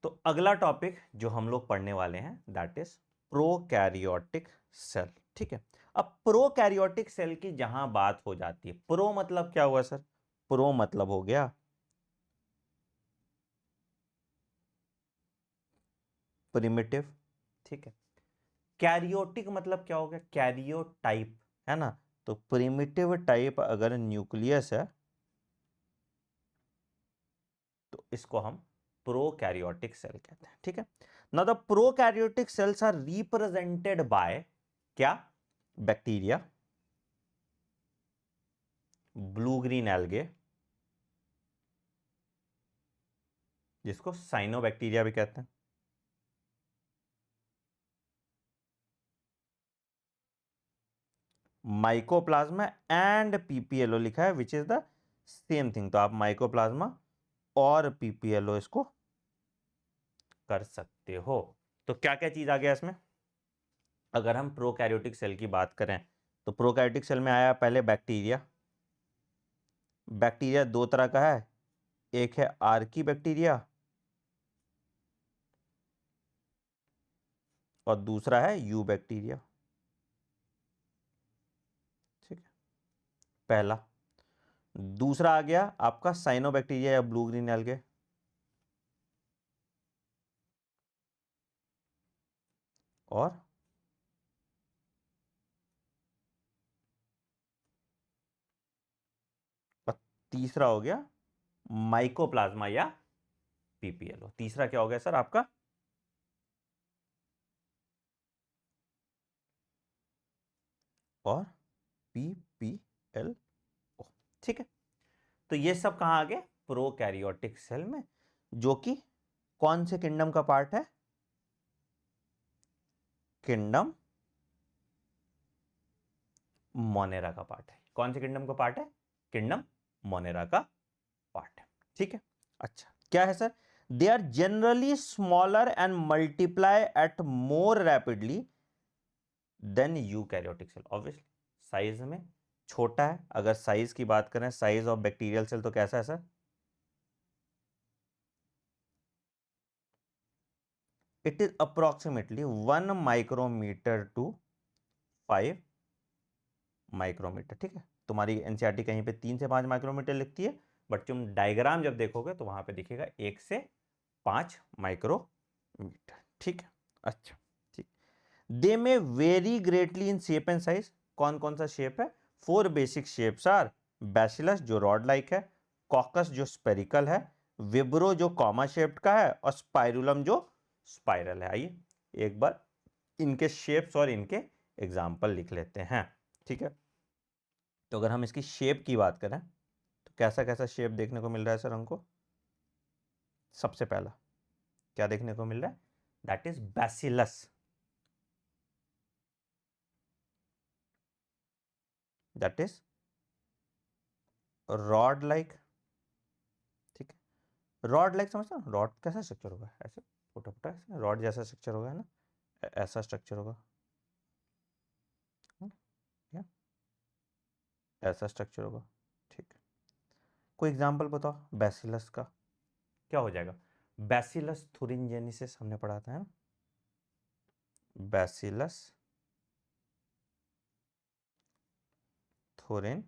तो अगला टॉपिक जो हम लोग पढ़ने वाले हैं दैट इज प्रोकैरियोटिक सेल। ठीक है, अब प्रोकैरियोटिक सेल की जहां बात हो जाती है, प्रो मतलब क्या हुआ सर? प्रो मतलब हो गया प्रिमिटिव। ठीक है, कैरियोटिक मतलब क्या हो गया? कैरियोटाइप, है ना? तो प्रिमिटिव टाइप अगर न्यूक्लियस है तो इसको हम प्रोकैरियोटिक सेल कहते हैं। ठीक है, now the prokaryotic cells are represented by क्या? बैक्टीरिया, ब्लू ग्रीन एल्गे जिसको साइनोबैक्टीरिया भी कहते हैं, माइकोप्लाज्मा एंड पीपीएलओ लिखा है which is the same thing. तो आप माइकोप्लाज्मा और पीपीएलओ इसको कर सकते हो। तो क्या क्या चीज आ गया इसमें? अगर हम प्रोकैरियोटिक सेल की बात करें तो प्रोकैरियोटिक सेल में आया पहले बैक्टीरिया। बैक्टीरिया दो तरह का है, एक है आर्की बैक्टीरिया और दूसरा है यू बैक्टीरिया। ठीक है, पहला। दूसरा आ गया आपका साइनोबैक्टीरिया या ब्लू ग्रीन एल्गे। और तीसरा हो गया माइकोप्लाज्मा या पीपीएलओ। तीसरा क्या हो गया सर आपका? और पीपीएलओ। ठीक है, तो ये सब कहां आ गए? प्रोकैरियोटिक सेल में, जो कि कौन से किंगडम का पार्ट है? किंगडम मोनेरा का पार्ट है। कौन से किंगडम का पार्ट है? किंगडम मोनेरा का पार्ट है। ठीक है, अच्छा क्या है sir? They are generally smaller and multiply at more rapidly than eukaryotic cell. Obviously size में छोटा है। अगर साइज की बात करें, साइज ऑफ बैक्टीरियल सेल तो कैसा है sir? It is approximately 1 micrometre to 5 micrometre. ठीक है, तुम्हारी एनसीईआरटी कहीं पे 3 से 5 माइक्रोमीटर लिखती है, बट तुम डायग्राम जब देखोगे तो वहां पे दिखेगा 1 से 5 माइक्रोमीटर। ठीक है, अच्छा ठीक। दे में very greatly in shape and size. कौन कौन सा शेप है? 4 बेसिक शेप्स आर बैसिलस जो रॉड लाइक है, कॉकस जो स्पेरिकल है, विब्रो जो कॉमा शेप्ड का है, और स्पाइरुलम जो स्पाइरल है। आइए एक बार इनके शेप्स और इनके एग्जाम्पल लिख लेते हैं। ठीक है, तो अगर हम इसकी शेप की बात करें तो कैसा कैसा शेप देखने को मिल रहा है सर हमको? सबसे पहला क्या देखने को मिल रहा है? That is bacillus. That is rod like. ठीक है, रॉड लाइक समझते हो? रॉड कैसा स्ट्रक्चर होगा? ऐसे छोटा छोटा ऐसे रॉड जैसा स्ट्रक्चर होगा, है ना? ऐसा स्ट्रक्चर होगा, है ना? या ऐसा स्ट्रक्चर होगा। ठीक है, कोई एग्जांपल बताओ बैसिलस का। क्या हो जाएगा? बैसिलस थुरिनजेनिसिस हमने पढ़ा था, है ना? बैसिलस थुरिन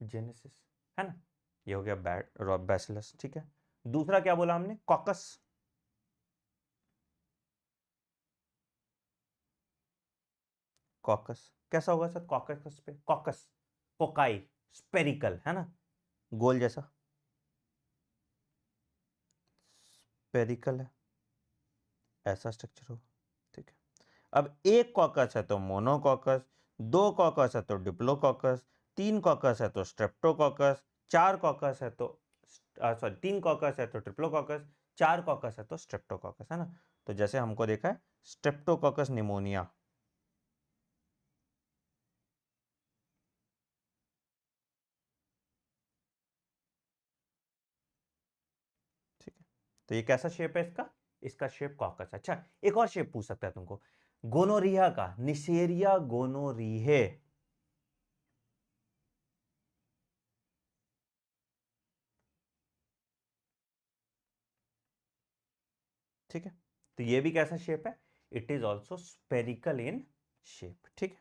जेनेसिस, है ना? ये हो गया बैसिलस। ठीक है, दूसरा क्या बोला हमने? कॉकस। कॉकस कैसा होगा सर? कॉकस पे कॉकस, कोकाई, स्पेरिकल, है ना? गोल जैसा स्पेरिकल है, ऐसा स्ट्रक्चर होगा। ठीक है, अब एक कॉकस है तो मोनोकॉकस, दो कॉकस है तो डिप्लोकॉकस, तीन कॉकस है तो स्ट्रेप्टोकॉकस, चार कॉकस है तो सॉरी तीन कॉकस है तो ट्रिप्लोकॉकस, चार कॉकस है तो स्ट्रेप्टोकॉकस, है ना? तो जैसे हमको देखा है स्ट्रेप्टोकॉकस निमोनिया। ठीक है, तो ये कैसा शेप है इसका? इसका शेप कॉकस। अच्छा, एक और शेप पूछ सकता है तुमको, गोनोरिया का, निसेरिया गोनोरिहे। ठीक है, तो ये भी कैसा शेप है, it is also spherical in shape. ठीक है,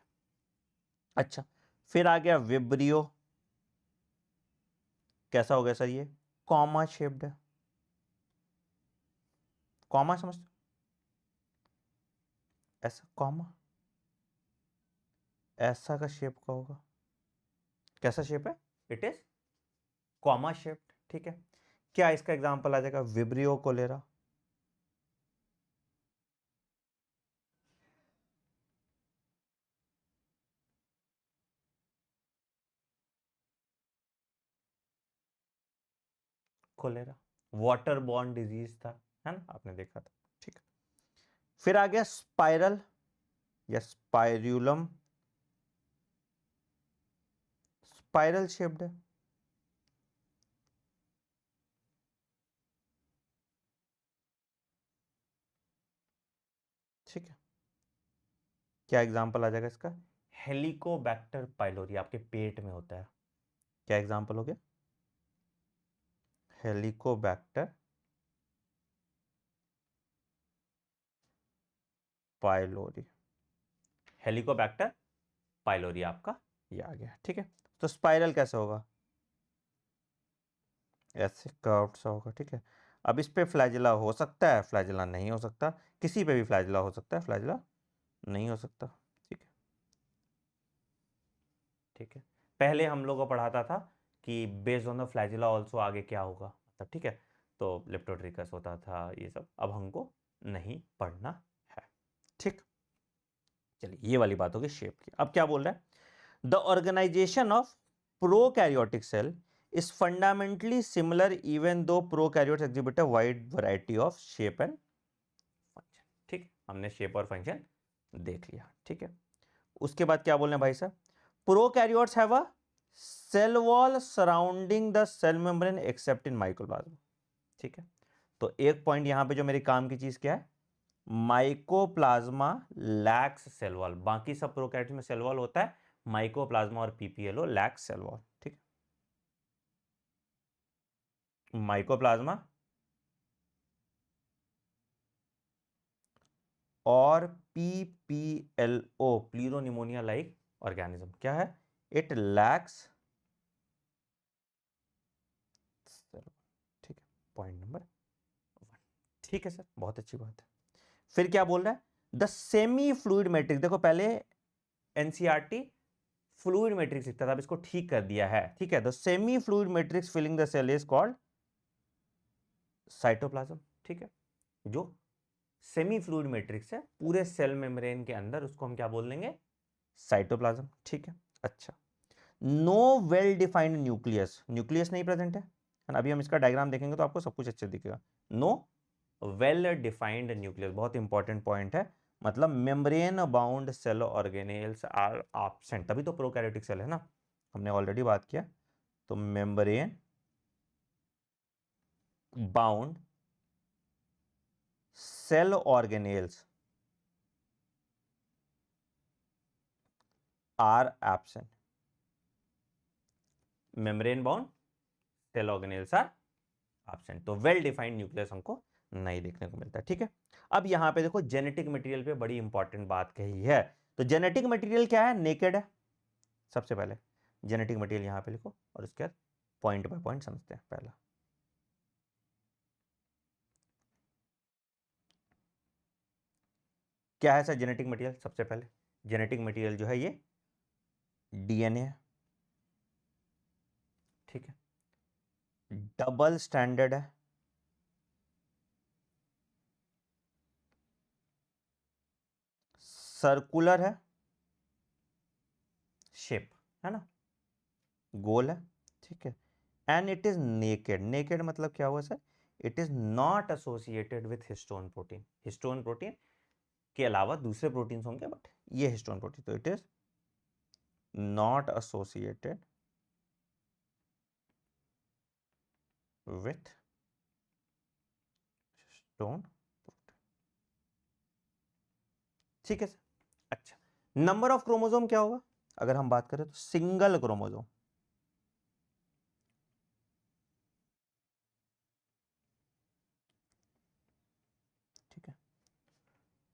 अच्छा फिर आ गया विब्रियो, कैसा हो गया सर ये, कॉमा शेप्ड है, कॉमा समझते, ऐसा कॉमा, ऐसा का शेप का होगा, कैसा शेप है, इट इज कॉमा शेप्ड। ठीक है, क्या इसका एग्जांपल आ जाएगा, vibrio cholera, cholera water borne disease था, है ना, आपने देखा था। ठीक है, फिर आ गया स्पाइरल या स्पाइरुलम, स्पाइरल शेप्ड है। ठीक है, क्या एग्जांपल आ जाएगा इसका, हेलिकोबैक्टर पाइलोरी, आपके पेट में होता है, क्या एग्जांपल हो गया, हेलिकोबैक्टर पाइलोरी, हेलिकोबैक्टर पाइलोरी आपका ये आ गया। ठीक है, तो स्पाइरल कैसे होगा, ऐसे कर्व्ड सा होगा। ठीक है, अब इस पे फ्लैजिला हो सकता है, फ्लैजिला नहीं हो सकता, किसी पे भी फ्लैजिला हो सकता है, फ्लैजिला नहीं हो सकता। ठीक है, ठीक है, पहले हम लोग को पढ़ाता था कि based on the flagella also आगे क्या होगा, मतलब ठीक है, तो लेप्टोट्रिकस होता था ये सब, अब हमको नहीं पढ़ना है। ठीक, चलिए ये वाली बात होगी शेप की। अब क्या बोल रहा है, the organisation of prokaryotic cell is fundamentally similar even though prokaryotes exhibit a wide variety of shape and function. ठीक, हमने शेप और फंक्शन देख लिया। ठीक है, उसके बाद क्या बोल रहे हैं भाई साहब, prokaryotes have a cell wall surrounding the cell membrane except in microplasma. ठीक है, तो एक पॉइंट यहां पे जो मेरे काम की चीज क्या है, माइकोप्लाज्मा लैक्स सेल वॉल, बाकी सब प्रोकैरियोट्स में सेल वॉल होता है, माइकोप्लाज्मा और पीपीएलओ लैक्स सेल वॉल। ठीक है, माइकोप्लाज्मा और पीपीएलओ प्लीरोनिमोनिया लाइक ऑर्गेनिज्म क्या है, इट लैक्स सेल। ठीक है, पॉइंट नंबर 1। ठीक है सर, बहुत अच्छी बात है। फिर क्या बोल रहा है, द सेमी फ्लूइड मैट्रिक्स, देखो पहले एनसीईआरटी फ्लूइड मैट्रिक्स लिखता था, अब इसको ठीक कर दिया है। ठीक है, the semi fluid matrix filling the cell is called cytoplasm. ठीक है, जो सेमी फ्लूइड मैट्रिक्स है पूरे सेल मेम्ब्रेन के अंदर, उसको हम क्या बोल देंगे, साइटोप्लाज्म। ठीक है, अच्छा, no well defined nucleus, nucleus नहीं प्रेजेंट है ना, अभी हम इसका डायग्राम देखेंगे तो आपको सब कुछ अच्छे दिखेगा। नो वेल डिफाइंड न्यूक्लियस, बहुत इंपॉर्टेंट पॉइंट है, मतलब membrane bound cell organelles are absent, तभी तो प्रोकैरियोटिक सेल है ना, हमने ऑलरेडी बात किया। तो membrane bound cell organelles are absent, membrane bound cell organelles are absent, तो वेल डिफाइंड न्यूक्लियस हमको नहीं देखने को मिलता है। ठीक है, अब यहां पे देखो जेनेटिक मटेरियल पे बड़ी इंपॉर्टेंट बात कही है, तो जेनेटिक मटेरियल क्या है, नेकेड है। सबसे पहले जेनेटिक मटेरियल यहां पे लिखो और उसके बाद पॉइंट बाय पॉइंट समझते हैं। पहला क्या है सर जेनेटिक मटेरियल, सबसे पहले जेनेटिक मटेरियल जो है ये डीएनए है। ठीक है, डबल स्टैंडर्ड है, सर्कुलर है शेप, है ना, गोल है। ठीक है, and it is naked, naked मतलब क्या हुआ sir, it is not associated with histone protein, histone protein के अलावा दूसरे प्रोटीन्स होंगे बट ये हिस्टोन प्रोटीन, तो it is not associated with histone. ठीक है सर, अच्छा, नंबर ऑफ क्रोमोसोम क्या होगा, अगर हम बात करें तो सिंगल क्रोमोसोम,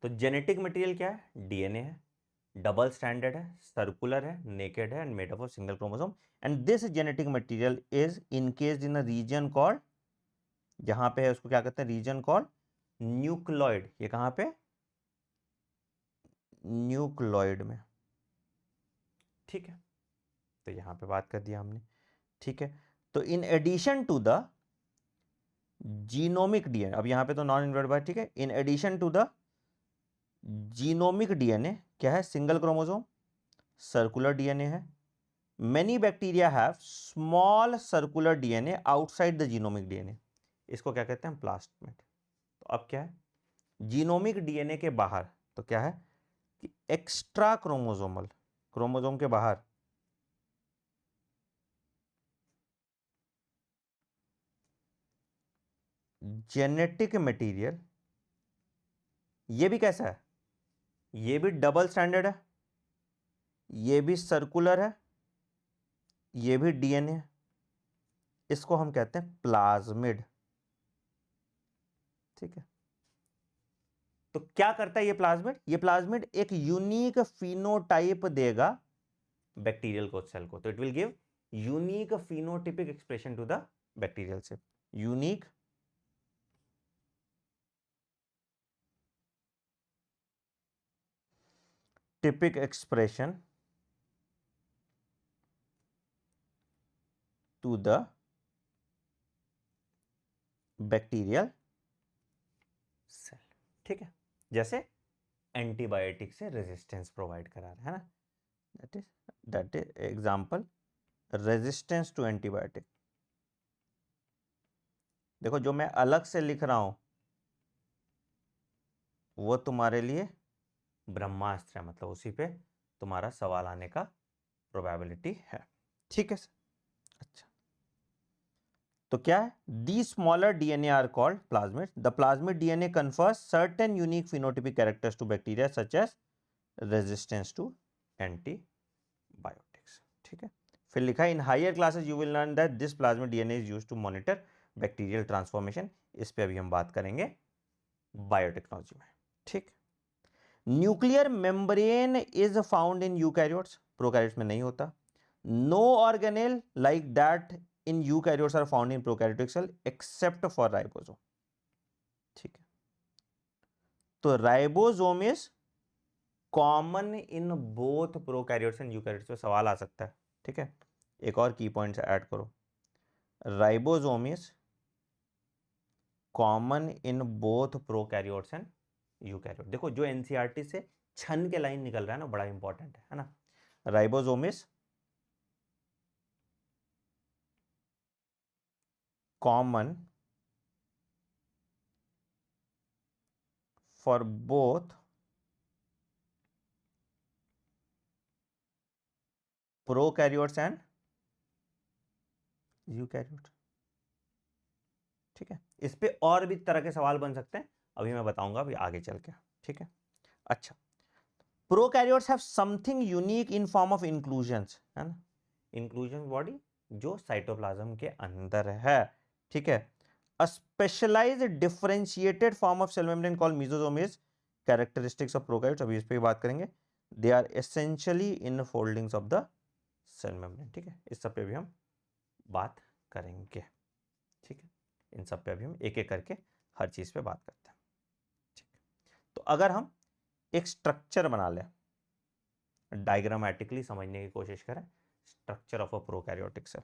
तो जेनेटिक मटेरियल क्या है? डीएनए है, डबल स्टैंडर्ड है, सर्कुलर है, नेकेड है and made up of single chromosome and this genetic material is encased in a region called, जहां पे है उसको क्या कहते हैं? Region called nucleoid. ये कहां पे? न्यूक्लियोइड में, ठीक है। तो यहां पे बात कर दिया हमने, ठीक है। तो in addition to the genomic DNA, अब यहां पे तो नॉन इन्वर्टेड बाय, ठीक है। In addition to the genomic DNA क्या है? सिंगल क्रोमोसोम, सर्कुलर डीएनए है। Many bacteria have small circular DNA outside the genomic DNA, इसको क्या कहते हैं? प्लास्मिड। तो अब क्या है? जीनोमिक डीएनए के बाहर तो क्या है कि एक्स्ट्रा क्रोमोसोमल, क्रोमोसोम के बाहर जेनेटिक मटेरियल, ये भी कैसा है? ये भी डबल स्टैंडर्ड है, ये भी सर्कुलर है, ये भी डीएनए है, इसको हम कहते हैं प्लाज्मिड, ठीक है। तो क्या करता है ये प्लाज्मिड? ये प्लाज्मिड एक यूनिक फिनोटाइप देगा बैक्टीरियल को सेल को, तो it will give unique phenotypic expression to the bacterial cell, unique typic expression to the bacterial cell, ठीक है। जैसे एंटीबायोटिक से रेजिस्टेंस प्रोवाइड करा रहा है ना, that is example, resistance to antibiotic. देखो जो मैं अलग से लिख रहा हूं वो तुम्हारे लिए ब्रह्मास्त्र है, मतलब उसी पे तुम्हारा सवाल आने का प्रोबेबिलिटी है, ठीक है। अच्छा, तो क्या है? The smaller DNA are called plasmid. The plasmid DNA confers certain unique phenotypic characters to bacteria such as resistance to antibiotics, ठीक है। फिर लिखा है in higher classes you will learn that this plasmid DNA is used to monitor bacterial transformation. इस पे अभी हम बात करेंगे बायोटेक्नोलॉजी में, ठीक। Nuclear membrane is found in eukaryotes, prokaryotes में नहीं होता। No organelle like that in eukaryotes are found in prokaryotic cell except for ribosome, ठीक है। तो ribosome is common in both prokaryotes and eukaryotes पे सवाल आ सकता है, ठीक है। एक और की पॉइंट्स ऐड करो, ribosome is common in both prokaryotes and eukaryote. देखो जो एनसीईआरटी से छन के लाइन निकल रहा है ना, बड़ा इंपॉर्टेंट है ना। Ribosome is common for both prokaryotes and eukaryote, ठीक है। इस पे और भी तरह के सवाल बन सकते हैं, अभी मैं बताऊंगा अभी आगे चल के, ठीक है। अच्छा, prokaryotes have something unique in form of inclusions, है ना, इंक्लूजन बॉडी जो साइटोप्लाज्म के अंदर है, ठीक है। A specialised differentiated form of cell membrane called mesosome is characteristics of prokaryotes, अभी इस पे बात करेंगे। They are essentially in foldings of the cell membrane, ठीक है। इस सब पे भी हम बात करेंगे, ठीक है। इन सब पे अभी हम एक एक करके हर चीज पे बात करते हैं, ठीक है। तो अगर हम एक स्ट्रक्चर बना लें, डायग्रामेटिकली समझने की कोशिश करें, structure of a prokaryotic cell,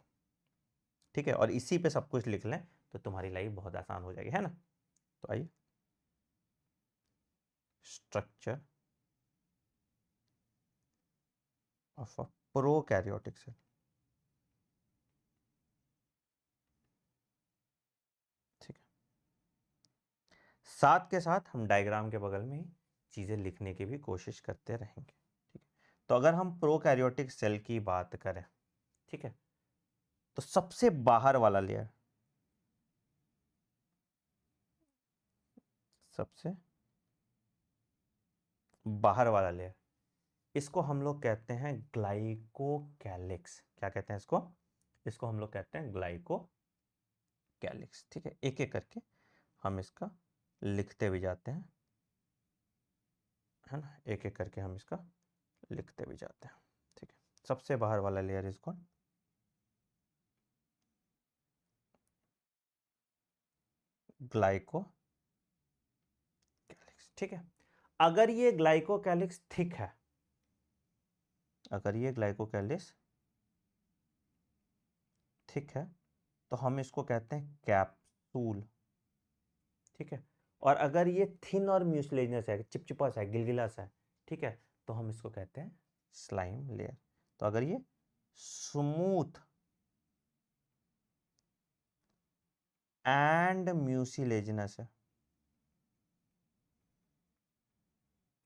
ठीक है, और इसी पे सब कुछ लिख लें तो तुम्हारी लाइफ बहुत आसान हो जाएगी, है ना। तो आइए, structure of a prokaryotic cell, ठीक है। साथ के साथ हम डायग्राम के बगल में ही चीजें लिखने की भी कोशिश करते रहेंगे, ठीक है। तो अगर हम प्रोकैरियोटिक सेल की बात करें, ठीक है, तो सबसे बाहर वाला लेयर, सबसे बाहर वाला लेयर, इसको हम लोग कहते हैं ग्लाइकोकैलिक्स। क्या कहते हैं इसको? इसको हम लोग कहते हैं ग्लाइकोकैलिक्स, ठीक है। एक एक करके हम इसका लिखते भी जाते हैं, है ना, एक एक करके हम इसका लिखते भी जाते हैं। ठीक है, सबसे बाहर वाला लेयर इसको ग्लाइको, ठीक है। अगर ये ग्लाइकोकैलिक्स थिक है, अगर ये ग्लाइकोकैलिक्स थिक है तो हम इसको कहते हैं कैप्सूल, ठीक है। और अगर ये थिन और म्यूसिलेजिनस है, चिपचिपा सा है, गिलगिला सा है, ठीक है, तो हम इसको कहते हैं स्लाइम लेयर। तो अगर ये स्मूथ एंड म्यूसिलेजिनस है,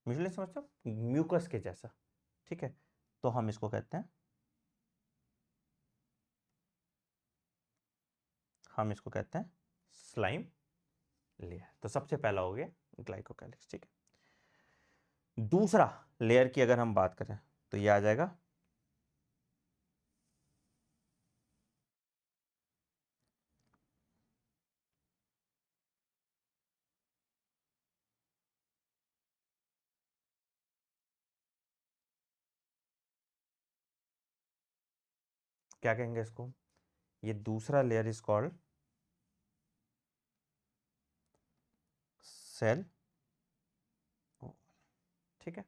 म्यूसिलेजिनस मतलब म्यूकस के जैसा, ठीक है, तो हम इसको कहते हैं, हम इसको कहते हैं स्लाइम लेयर। तो सबसे पहला हो गया ग्लाइकोकैलिक्स, ठीक है। दूसरा लेयर की अगर हम बात करें तो ये आ जाएगा क्या कहेंगे इसको, ये दूसरा लेयर इज कॉल्ड सेल, ठीक है।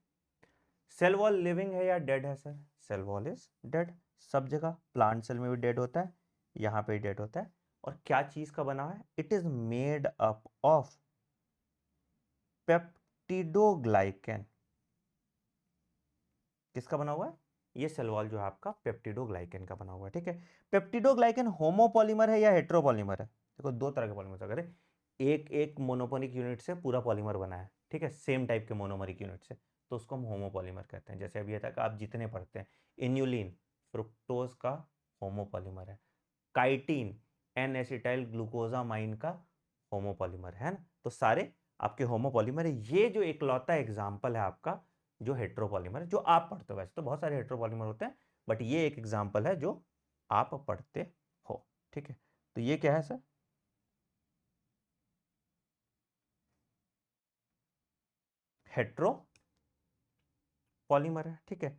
सेल वॉल लिविंग है या डेड है sir, cell wall is dead. सब जगह प्लांट सेल में भी डेड होता है, यहां पे डेड होता है। और क्या चीज का बना है, it is made up of peptidoglycan. किसका बना हुआ है, ये सेल वॉल जो है आपका पेप्टिडोग्लाइकेन का बना हुआ है, ठीक है। पेप्टिडोग्लाइकेन होमोपॉलीमर है या हेट्रोपॉलीमर है, देखो दो तरह के पॉलीमर, अगर एक एक मोनोपोनिक यूनिट से पूरा पॉलीमर बना है, ठीक है, सेम टाइप के मोनोमरिक यूनिट से, तो उसको हम होमोपॉलीमर कहते हैं। जैसे अभी ये तक आप जितने पढ़ते हैं, इन्यूलिन फ्रुक्टोज का होमोपॉलीमर है, काइटिन एन एसिटाइल ग्लूकोजामाइन का होमोपॉलीमर है ना, तो सारे आपके होमोपॉलीमर है। ये जो इकलौता एग्जाम्पल है आपका जो हेट्रोपॉलीमर है, जो आप पढ़ते हो, वैसे तो बहुत सारे हेट्रोपॉलीमर होते हैं, बट ये एक एग्जाम्पल है जो आप पढ़ते हो, ठीक है। तो ये क्या है सर, हेट्रोपॉलीमर है, ठीक है।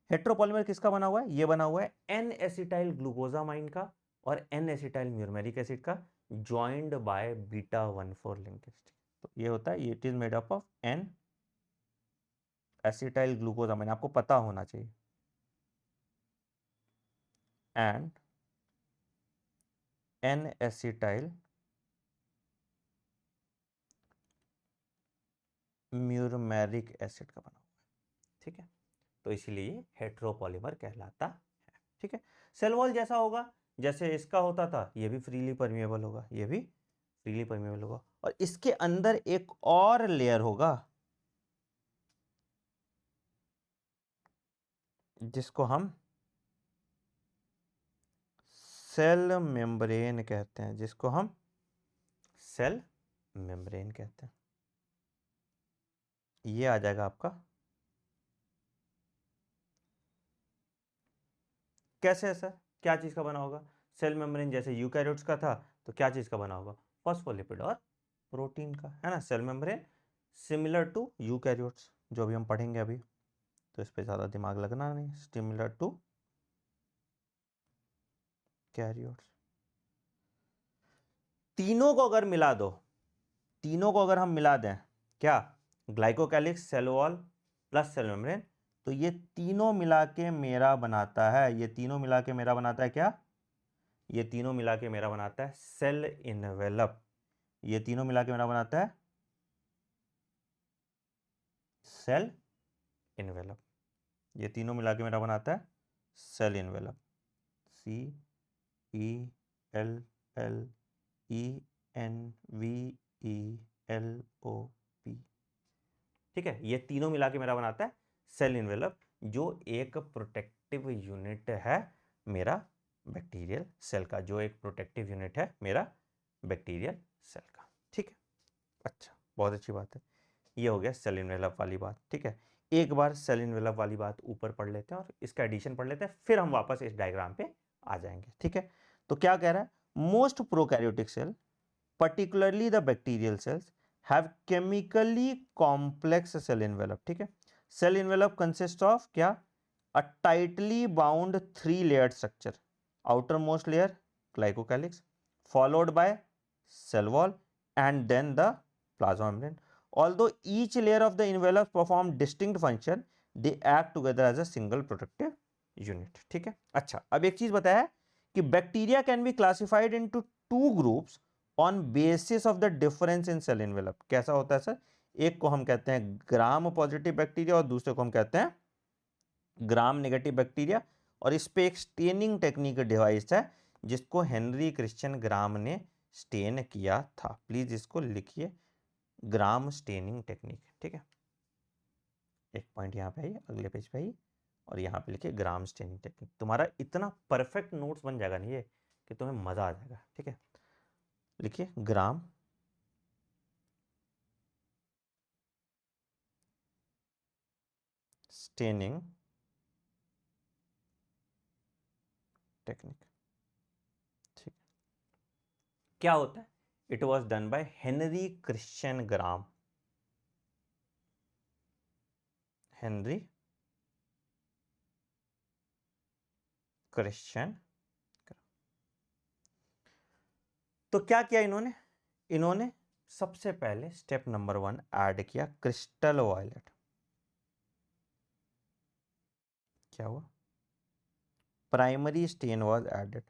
हेट्रोपॉलीमर किसका बना हुआ है, ये बना हुआ है एन एसिटाइल ग्लूकोजामाइन का और एन एसिटाइल म्यूरमेरिक एसिड का ज्वाइंड बाय बीटा 1,4 लिंकेज। तो ये होता है, it is made up of N acetyl glucosamine, आपको पता होना चाहिए, and N acetyl muramic acid का बना हुआ है, ठीक है। तो इसीलिए ये हेट्रोपॉलीमर कहलाता है, ठीक है। सेल वॉल जैसा होगा जैसे इसका होता था, ये भी फ्रीली परमिएबल होगा, ये भी फ्रीली परमिएबल होगा, और इसके अंदर एक और लेयर होगा जिसको हम सेल मेम्ब्रेन कहते हैं, जिसको हम सेल मेम्ब्रेन कहते हैं। ये आ जाएगा आपका, कैसे है सर, क्या चीज का बना होगा, सेल मेम्ब्रेन जैसे यूकैरियोट्स का था, तो क्या चीज का बना होगा, फॉस्फोलिपिड और प्रोटीन का, है ना। Cell membrane similar to eukaryotes, जो भी हम पढ़ेंगे अभी, तो इस पे ज्यादा दिमाग लगना नहीं, सिमिलर टू कैरियोट्स। तीनों को अगर मिला दो, तीनों को अगर हम मिला दें, क्या, glycocalyx, cell wall plus cell membrane, तो ये तीनों मिला के मेरा बनाता है, ये तीनों मिला के मेरा बनाता है क्या, ये तीनों मिला के मेरा बनाता है सेल इनवेलप। ये तीनों मिला के मेरा बनाता है सेल इनवेलप। ये तीनों मिला के मेरा बनाता है cell envelope, C E L L E N V E L O P, ठीक है। ये तीनों मिला के मेरा बनाता है सेल इनवेलप, जो एक प्रोटेक्टिव यूनिट है मेरा बैक्टीरियल सेल का, जो एक प्रोटेक्टिव यूनिट है मेरा बैक्टीरियल सेल का, ठीक है। अच्छा, बहुत अच्छी बात है, ये हो गया सेल इनवेलप वाली बात, ठीक है। एक बार सेल इनवेलप वाली बात ऊपर पढ़ लेते हैं और इसका एडिशन पढ़ लेते हैं, फिर हम वापस इस डायग्राम पे आ जाएंगे, ठीक है। तो क्या कह रहा है, most prokaryotic cell particularly the bacterial cells have chemically complex cell envelope, ठीक है। सेल एनवेलप कंसिस्ट ऑफ क्या, a tightly bound 3 layered structure, outermost layer glycocalyx, followed by cell wall and then the plasma membrane. Although each layer of the envelope perform distinct function, they act together as a single protective unit, ठीक है। अच्छा, अब एक चीज बताया है कि bacteria can be classified into 2 groups on basis of the difference in cell envelope. कैसा होता है सर, एक को हम कहते हैं ग्राम पॉजिटिव बैक्टीरिया और दूसरे को हम कहते हैं ग्राम नेगेटिव बैक्टीरिया। और इस पे एक स्टेनिंग टेक्निक डिवाइस है जिसको हेनरी क्रिश्चियन ग्राम ने स्टेन किया था। प्लीज इसको लिखिए, ग्राम स्टेनिंग टेक्निक, ठीक है। एक पॉइंट यहाँ पे आई, अगले पेज पे आई, और यहाँ पे लिखिए ग्राम स्टेनिंग टेक्निक। तुम्हारा इतना परफेक्ट नोट्स बन जाएगा नहीं ये कि तुम्हें मजा आ जाएगा, ठीक है। लिखिए ग्राम स्टेनिंग टेक्निक, ठीक। क्या होता है, it was done by Henry Christian Gram, Henry Christian. तो क्या किया इन्होंने, इन्होंने सबसे पहले स्टेप नंबर 1 ऐड किया क्रिस्टल वायलेट। क्या हुआ, primary stain was added,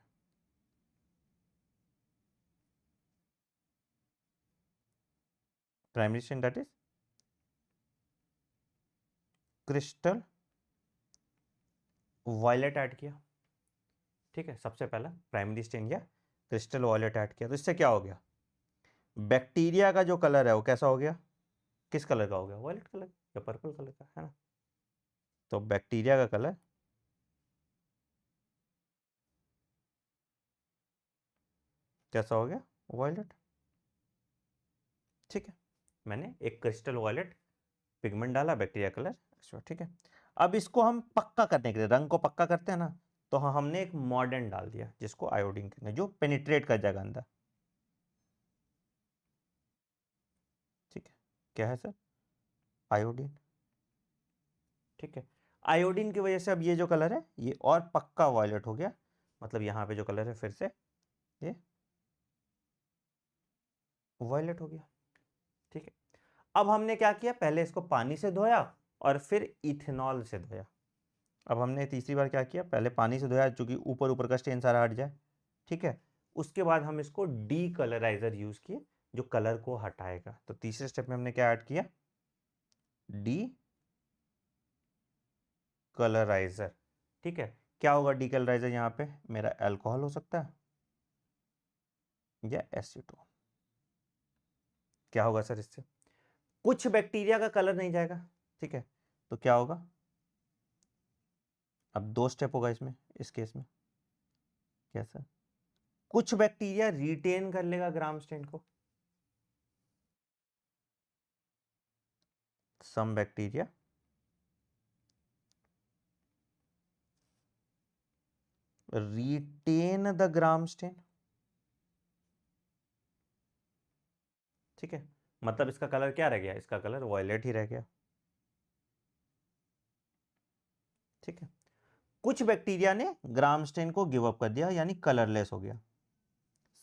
primary stain that is crystal violet add किया, ठीक है। सबसे पहला प्राइमरी स्टेन या क्रिस्टल वायलेट ऐड किया, तो इससे क्या हो गया, बैक्टीरिया का जो कलर है वो कैसा हो गया, किस कलर का हो गया, वायलेट कलर या पर्पल कलर का, है ना। तो बैक्टीरिया का कलर कैसा हो गया, वायलेट, ठीक है। मैंने एक क्रिस्टल वायलेट पिगमेंट डाला, बैक्टीरिया कलर, ठीक है। अब इसको हम पक्का करने के लिए, रंग को पक्का करते हैं ना, तो हमने एक मॉडर्न डाल दिया जिसको आयोडीन कहते हैं, जो पेनिट्रेट कर जाएगा अंदर, ठीक है। क्या है सर, आयोडीन, ठीक है। आयोडीन की वजह से अब ये जो कलर है ये और पक्का वायलेट हो गया, मतलब यहाँ पे जो कलर है फिर से ये वायलेट हो गया, ठीक है। अब हमने क्या किया, पहले इसको पानी से धोया और फिर इथेनॉल से धोया। अब हमने तीसरी बार क्या किया, पहले पानी से धोया चूंकि ऊपर ऊपर का स्टेन सारा हट जाए, ठीक है। उसके बाद हम इसको डी कलराइजर यूज किए जो कलर को हटाएगा। तो तीसरे स्टेप में हमने क्या ऐड किया, डी कलराइजर, ठीक है। क्या होगा डी कलराइजर, यहाँ पे मेरा अल्कोहल हो सकता है या एसीटोन। क्या होगा सर इससे, कुछ बैक्टीरिया का कलर नहीं जाएगा, ठीक है। तो क्या होगा, अब 2 स्टेप होगा इसमें, इस केस में कैसा, कुछ बैक्टीरिया रिटेन कर लेगा ग्राम स्टेन को, some bacteria retain the Gram stain, ठीक है। मतलब इसका कलर क्या रह गया, इसका कलर वॉयलेट ही रह गया, ठीक है। कुछ बैक्टीरिया ने ग्राम स्टेन को गिव अप कर दिया, यानी कलरलेस हो गया।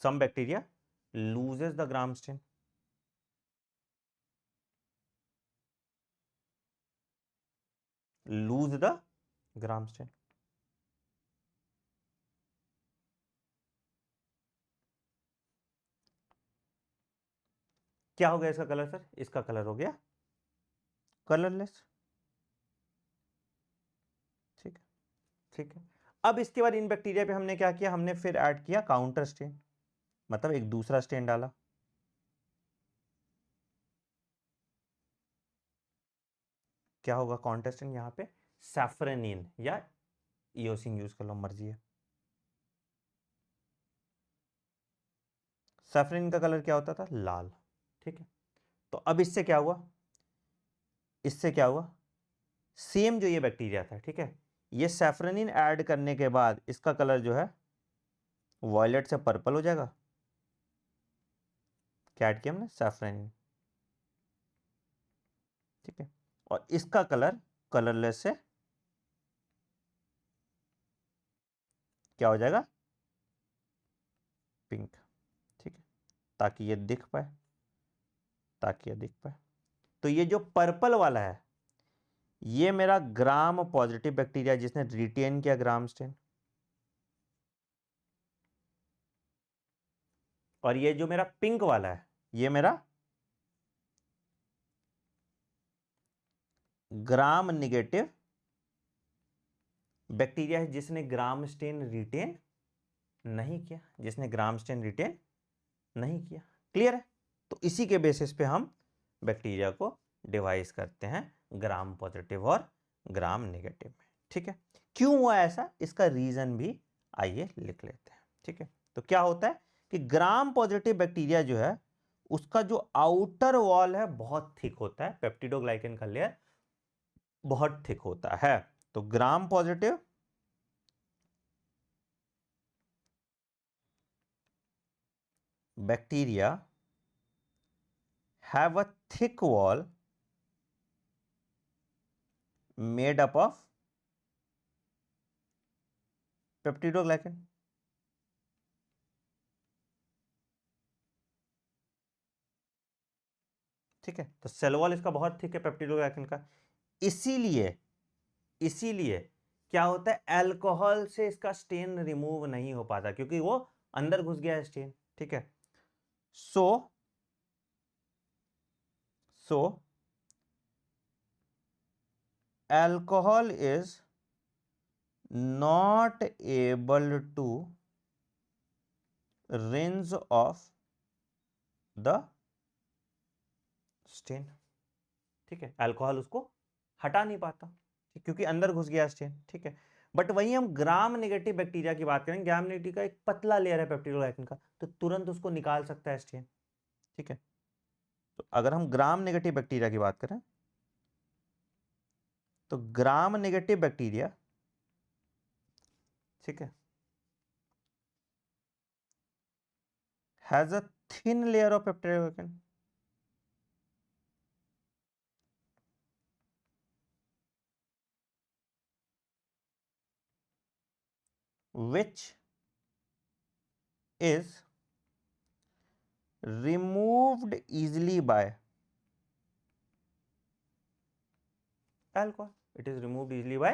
Some bacteria loses the Gram stain, lose the Gram stain, क्या हो गया इसका कलर सर, इसका कलर हो गया कलरलेस, ठीक है, ठीक है। अब इसके बाद इन बैक्टीरिया पे हमने क्या किया, हमने फिर ऐड किया काउंटर स्टेन, मतलब एक दूसरा स्टेन डाला। क्या होगा काउंटर स्टेन, यहाँ पे सैफ्रेनिन या इयोसिन यूज कर लो, मर्जी है। सैफ्रेनिन का कलर क्या होता था, लाल, ठीक है। तो अब इससे क्या हुआ, इससे क्या हुआ, सेम जो ये बैक्टीरिया था, ठीक है, ये सैफ्रेनिन ऐड करने के बाद इसका कलर जो है वॉयलेट से पर्पल हो जाएगा। क्या ऐड किया हमने, सैफ्रेनिन, ठीक है, और इसका कलर कलरलेस से क्या हो जाएगा, पिंक। ठीक है, ताकि ये दिख पाए, ताकि ये दिख पाए। तो ये जो पर्पल वाला है ये मेरा ग्राम पॉजिटिव बैक्टीरिया जिसने रिटेन किया ग्राम स्टेन, और ये जो मेरा पिंक वाला है ये मेरा ग्राम निगेटिव बैक्टीरिया है जिसने ग्राम स्टेन रिटेन नहीं किया, जिसने ग्राम स्टेन रिटेन नहीं किया। क्लियर है? तो इसी के बेसिस पे हम बैक्टीरिया को डिवाइस करते हैं ग्राम पॉजिटिव और ग्राम नेगेटिव में। ठीक है, क्यों हुआ ऐसा, इसका रीजन भी आइए लिख लेते हैं। ठीक है, तो क्या होता है कि ग्राम पॉजिटिव बैक्टीरिया जो है उसका जो आउटर वॉल है बहुत थिक होता है, पेप्टिडोग्लाइकन का लेयर बहुत थिक होता है। तो gram positive bacteria have a thick wall made up of peptidoglycan। ठीक है, तो सेल वॉल इसका बहुत थिक है पेप्टिडोग्लाइकन का, इसीलिए इसीलिए क्या होता है, अल्कोहल से इसका स्टेन रिमूव नहीं हो पाता क्योंकि वो अंदर घुस गया है स्टेन। ठीक है, सो सो alcohol is not able to rinse off the stain। ठीक है, अल्कोहल उसको हटा नहीं पाता क्योंकि अंदर घुस गया स्टेन। ठीक है, बट वहीं हम ग्राम नेगेटिव बैक्टीरिया की बात करें, ग्राम नेगेटिव का एक पतला लेयर है पेप्टिडोग्लाइकन का, तो तुरंत उसको निकाल सकता है स्टेन। ठीक है, तो अगर हम ग्राम नेगेटिव बैक्टीरिया की बात करें तो ग्राम नेगेटिव बैक्टीरिया, ठीक है, has a thin layer of peptidoglycan which is removed easily by alcohol। it is removed easily by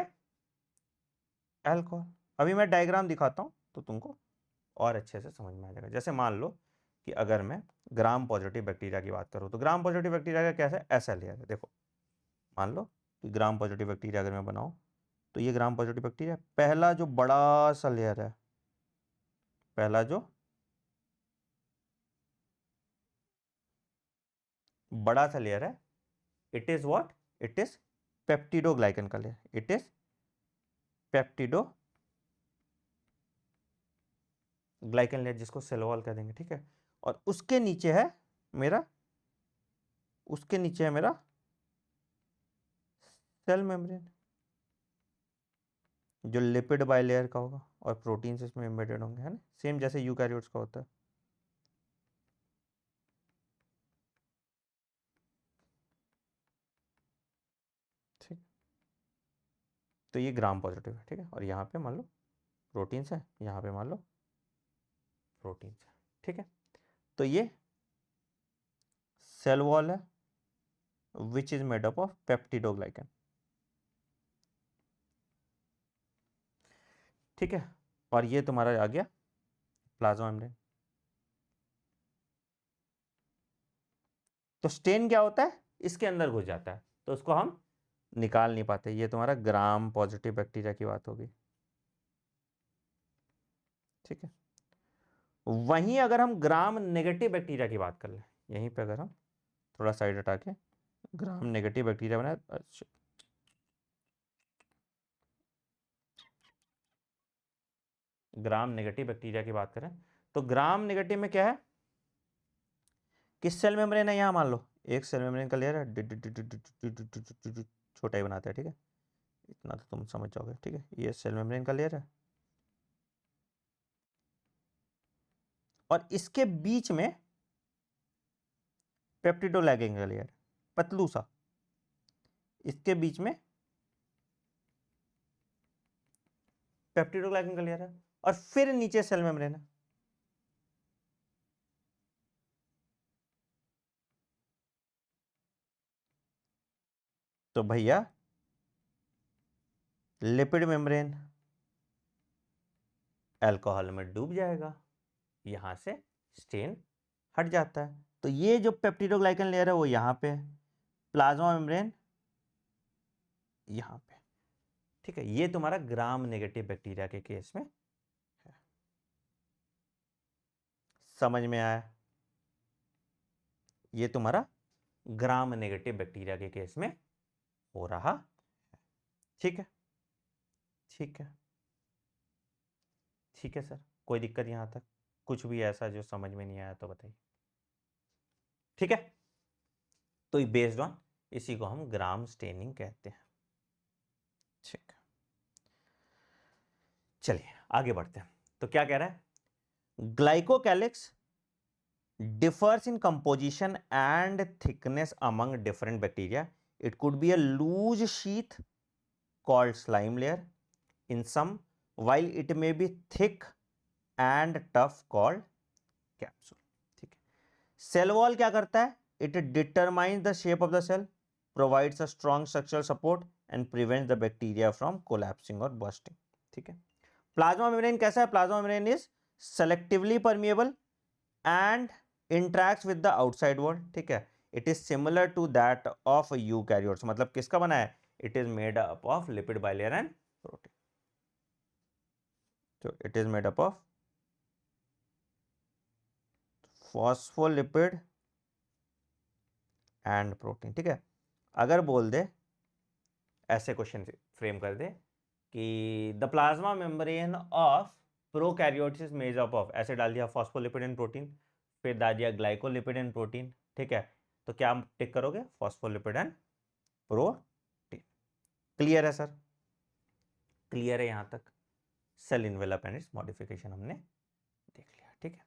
alcohol। अभी मैं डायग्राम दिखाता हूं तो तुमको और अच्छे से समझ में आ जाएगा। जैसे मान लो कि अगर मैं ग्राम पॉजिटिव बैक्टीरिया की बात करूं तो ग्राम पॉजिटिव बैक्टीरिया का कैसा है, ऐसा लेयर है। देखो मान लो कि ग्राम पॉजिटिव बैक्टीरिया अगर मैं बनाऊं तो ये ग्राम पॉजिटिव बैक्टीरिया पहला जो बड़ा सा लेयर है, पहला जो बड़ा सा लेयर है, it is what, it is peptidoglycan का layer, it is peptidoglycan layer जिसको सेल वॉल कह देंगे। ठीक है, और उसके नीचे है मेरा, उसके नीचे है मेरा सेल मेम्ब्रेन जो लिपिड बाइलेयर का होगा और प्रोटीन्स इसमें एम्बेडेड होंगे, है ना, सेम जैसे यूकैरियोट्स का होता है। ठीक, तो ये ग्राम पॉजिटिव है। ठीक है, और यहाँ पे मान लो प्रोटीन्स है, यहाँ पे मान लो प्रोटीन्स है। ठीक है, तो ये सेल वॉल है which is made up of peptidoglycan. ठीक है, और ये तुम्हारा आ गया प्लाज्मा मेम्ब्रेन। तो स्टेन क्या होता है, इसके अंदर घुस जाता है तो उसको हम निकाल नहीं पाते। ये तुम्हारा ग्राम पॉजिटिव बैक्टीरिया की बात होगी। ठीक है, वहीं अगर हम ग्राम नेगेटिव बैक्टीरिया की बात कर लें, यहीं पे अगर हम थोड़ा साइड हटा के ग्राम नेगेटिव बैक्टीरिया बनाए, अच्छा ग्राम नेगेटिव बैक्टीरिया की बात करें तो ग्राम नेगेटिव में क्या है, किस सेल मेम्ब्रेन है, यहाँ मान लो एक सेल मेम्ब्रेन का लेयर है, छोटा ही बनाता है। ठीक है, इतना तो तुम समझ जाओगे। ठीक है, ये सेल मेम्ब्रेन का लेयर है और इसके बीच में पेप्टिडोग्लाइकन का लेयर, पतलू सा। इसके बीच में पेप्टिडोग्लाइकन का लेयर है और फिर नीचे सेल मेम्ब्रेन है। तो भैया लिपिड मेम्ब्रेन अल्कोहल में डूब जाएगा, यहां से स्टेन हट जाता है। तो ये जो पेप्टिडोग्लाइकन लेयर है वो यहां पे है, प्लाज्मा मेम्ब्रेन यहां पे, ठीक है। ये तुम्हारा ग्राम नेगेटिव बैक्टीरिया के केस में है। समझ में आया? ये तुम्हारा ग्राम नेगेटिव बैक्टीरिया के केस में हो रहा है, ठीक है। ठीक है, ठीक है सर, कोई दिक्कत यहां तक? कुछ भी ऐसा जो समझ में नहीं आया तो बताइए, ठीक है। तो बेस्ड ऑन इसी को हम ग्राम स्टेनिंग कहते हैं, ठीक है। चलिए आगे बढ़ते हैं। तो क्या कह रहा है, glycocalyx differs in composition and thickness among different bacteria. It could be a loose sheath called slime layer in some, while it may be thick and tough called capsule, ठीक है। सेल वॉल क्या करता है, it determines the shape of the cell, provides a strong structural support and prevents the bacteria from collapsing or bursting, ठीक है। Plasma membrane कैसा है, plasma membrane is selectively permeable and interacts with the outside world, ठीक है। It is similar to that of eukaryotes, मतलब किसका बना है, it is made up of lipid bilayer and protein. तो it is made up of phospholipid and protein, ठीक है। अगर बोल दे, ऐसे क्वेश्चन फ्रेम कर दे कि the plasma membrane of prokaryotes is made up of, ऐसे डाल दिया फॉस्फोलिपिड एंड प्रोटीन, फिर डाल दिया ग्लाइकोलिपिड एंड प्रोटीन, ठीक है। तो क्या आप टिक करोगे, फॉस्फोलिपिड एंड प्रोटीन। क्लियर है सर? क्लियर है यहां तक? Cell envelope and its modification हमने देख लिया, ठीक है।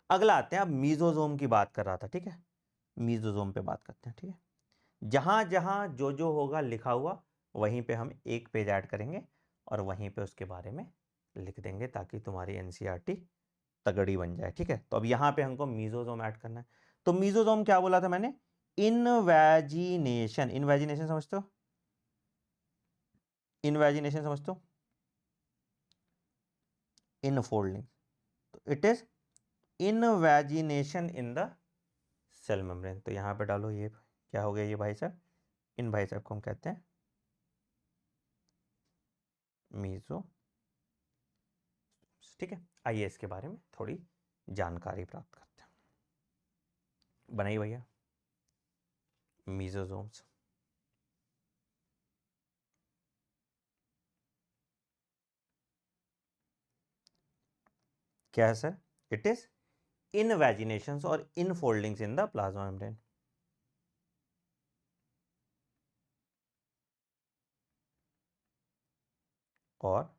अगला आते हैं, अब मीजोजोम की बात कर रहा था, ठीक है। मीजोजोम पे बात करते हैं, ठीक है। जहां जहां जो होगा लिखा हुआ वहीं पे हम एक पेज ऐड करेंगे और वहीं पे उसके बारे में लिख देंगे ताकि तुम्हारी एनसीईआरटी तगड़ी बन जाए, ठीक है। तो अब यहां पे हमको मीजोजोम ऐड करना है। तो मीजोजोम क्या बोला था मैंने, इनवैजिनेशन, इनवैजिनेशन समझते हो, इनवैजिनेशन समझते हो, इनफोल्डिंग। तो it is invagination in the cell membrane. तो यहां पे डालो, ये क्या हो गया, ये भाई साहब, इन भाई साहब को हम कहते हैं मीजो, ठीक है। आइए इसके बारे में थोड़ी जानकारी प्राप्त करते हैं। बनाइए भैया मीजोजोम्स। क्या है सर, इट इज इनवैजिनेशंस और infoldings in the plasma membrane. और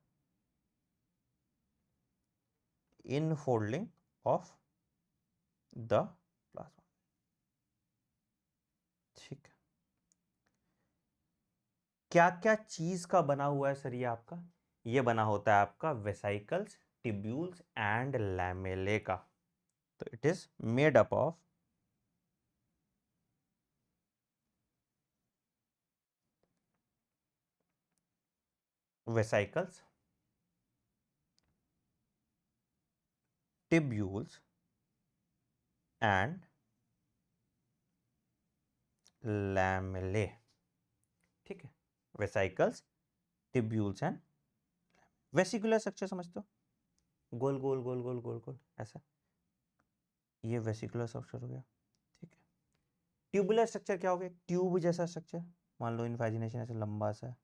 इनफोल्डिंग ऑफ द प्लाज्मा, ठीक है। क्या क्या चीज का बना हुआ है सर ये आपका, ये बना होता है आपका वेसाइकल्स, टिब्यूल्स एंड लैमेले का। तो it is made up of vesicles, tubules and lamellae, ठीक है। Vesicles, tubules and vesicular structure समझते हो, गोल गोल गोल गोल गोल गोल ऐसा, ये वेसिकुलर स्ट्रक्चर हो गया, ठीक है। ट्यूबुलर स्ट्रक्चर क्या हो गया, ट्यूब जैसा स्ट्रक्चर, मान लो इनफैजिनेशन ऐसे लंबा सा है,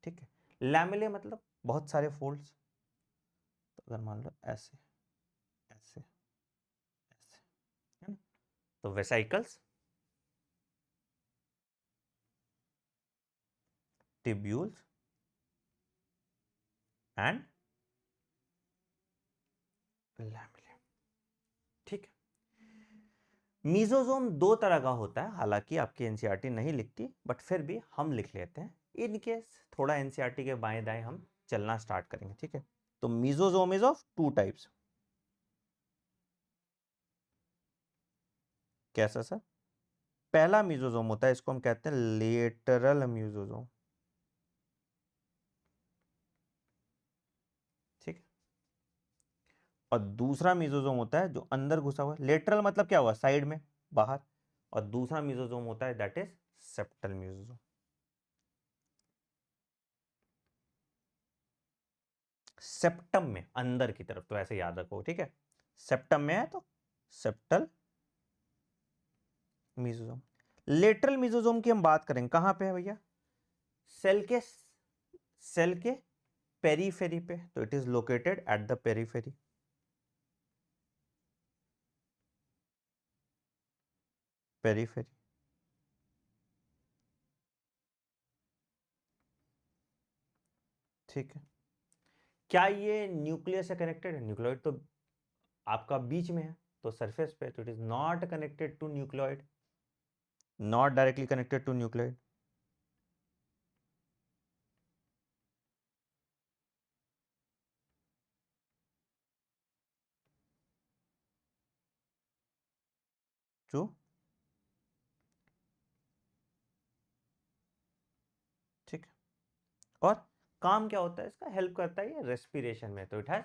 ठीक है। लैमेले मतलब बहुत सारे फोल्ड्स, तो अगर मान लो ऐसे ऐसे ऐसे, है ना। तो वेसाइकल्स, टिब्यूल्स एंड लैमेले, ठीक है। मीजोजोम दो तरह का होता है, हालांकि आपकी एनसीईआरटी नहीं लिखती, बट फिर भी हम लिख लेते हैं इन केस थोड़ा एनसीईआरटी के बाएं दाएं हम चलना स्टार्ट करेंगे, ठीक है। तो mesosome is of two types. कैसा सर? पहला मीजोजोम होता है, इसको हम कहते हैं लेटरल मीजोजोम, ठीक है। और दूसरा मीजोजोम होता है जो अंदर घुसा हुआ है। लेटरल मतलब क्या हुआ, साइड में, बाहर। और दूसरा मीजोजोम होता है that is septal mesosome. Septum में अंदर की तरफ, तो ऐसे याद रखो, ठीक है। सेप्टम में है तो सेप्टल मीजोजोम। लेटरल मीजोजोम की हम बात करें, कहां पे है भैया? सेल के पेरीफेरी पे, तो it is located at the periphery. Periphery, ठीक है। क्या ये न्यूक्लियस से कनेक्टेड है? न्यूक्लियोइड तो आपका बीच में है, तो सरफेस पे, तो it is not connected to nucleoid, not directly connected to nucleoid. True, ठीक है। और काम क्या होता है इसका? हेल्प करता है ये रेस्पिरेशन में, तो इट हैज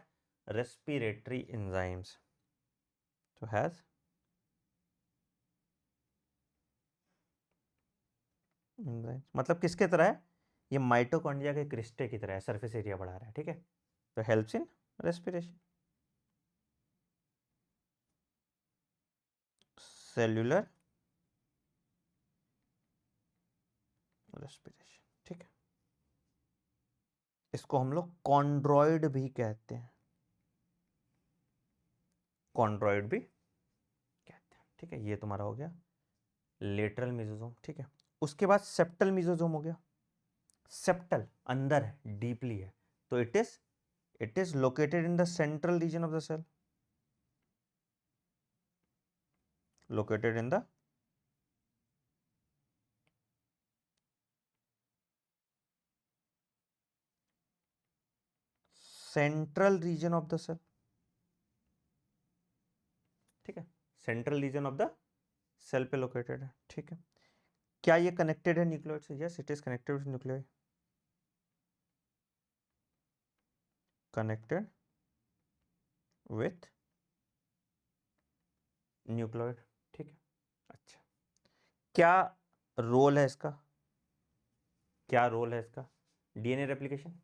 रेस्पिरेटरी एंजाइम्स, तो हैज एंजाइम्स। मतलब किसके तरह है? ये माइटोकॉन्ड्रिया के क्रिस्टे की तरह है, सरफेस एरिया बढ़ा रहा है, ठीक है। तो helps in respiration, cellular respiration, ठीक है। इसको हम लोग कॉन्ड्रॉइड भी कहते हैं, कॉन्ड्रॉइड भी कहते हैं, ठीक है। ये तुम्हारा हो गया लेटरल मीजोजोम, ठीक है। उसके बाद सेप्टल मीजोजोम हो गया। सेप्टल अंदर है, डीपली है, तो it is located in the central region of the cell, located in the central region of the cell, ठीक है। Central region of the cell पे लोकेटेड है, ठीक है। क्या ये कनेक्टेड है न्यूक्लियोइड से? Yes, it is connected with nucleoid, connected with nucleoid, ठीक है। अच्छा, क्या रोल है इसका? क्या रोल है इसका? डीएनए रेप्लिकेशन,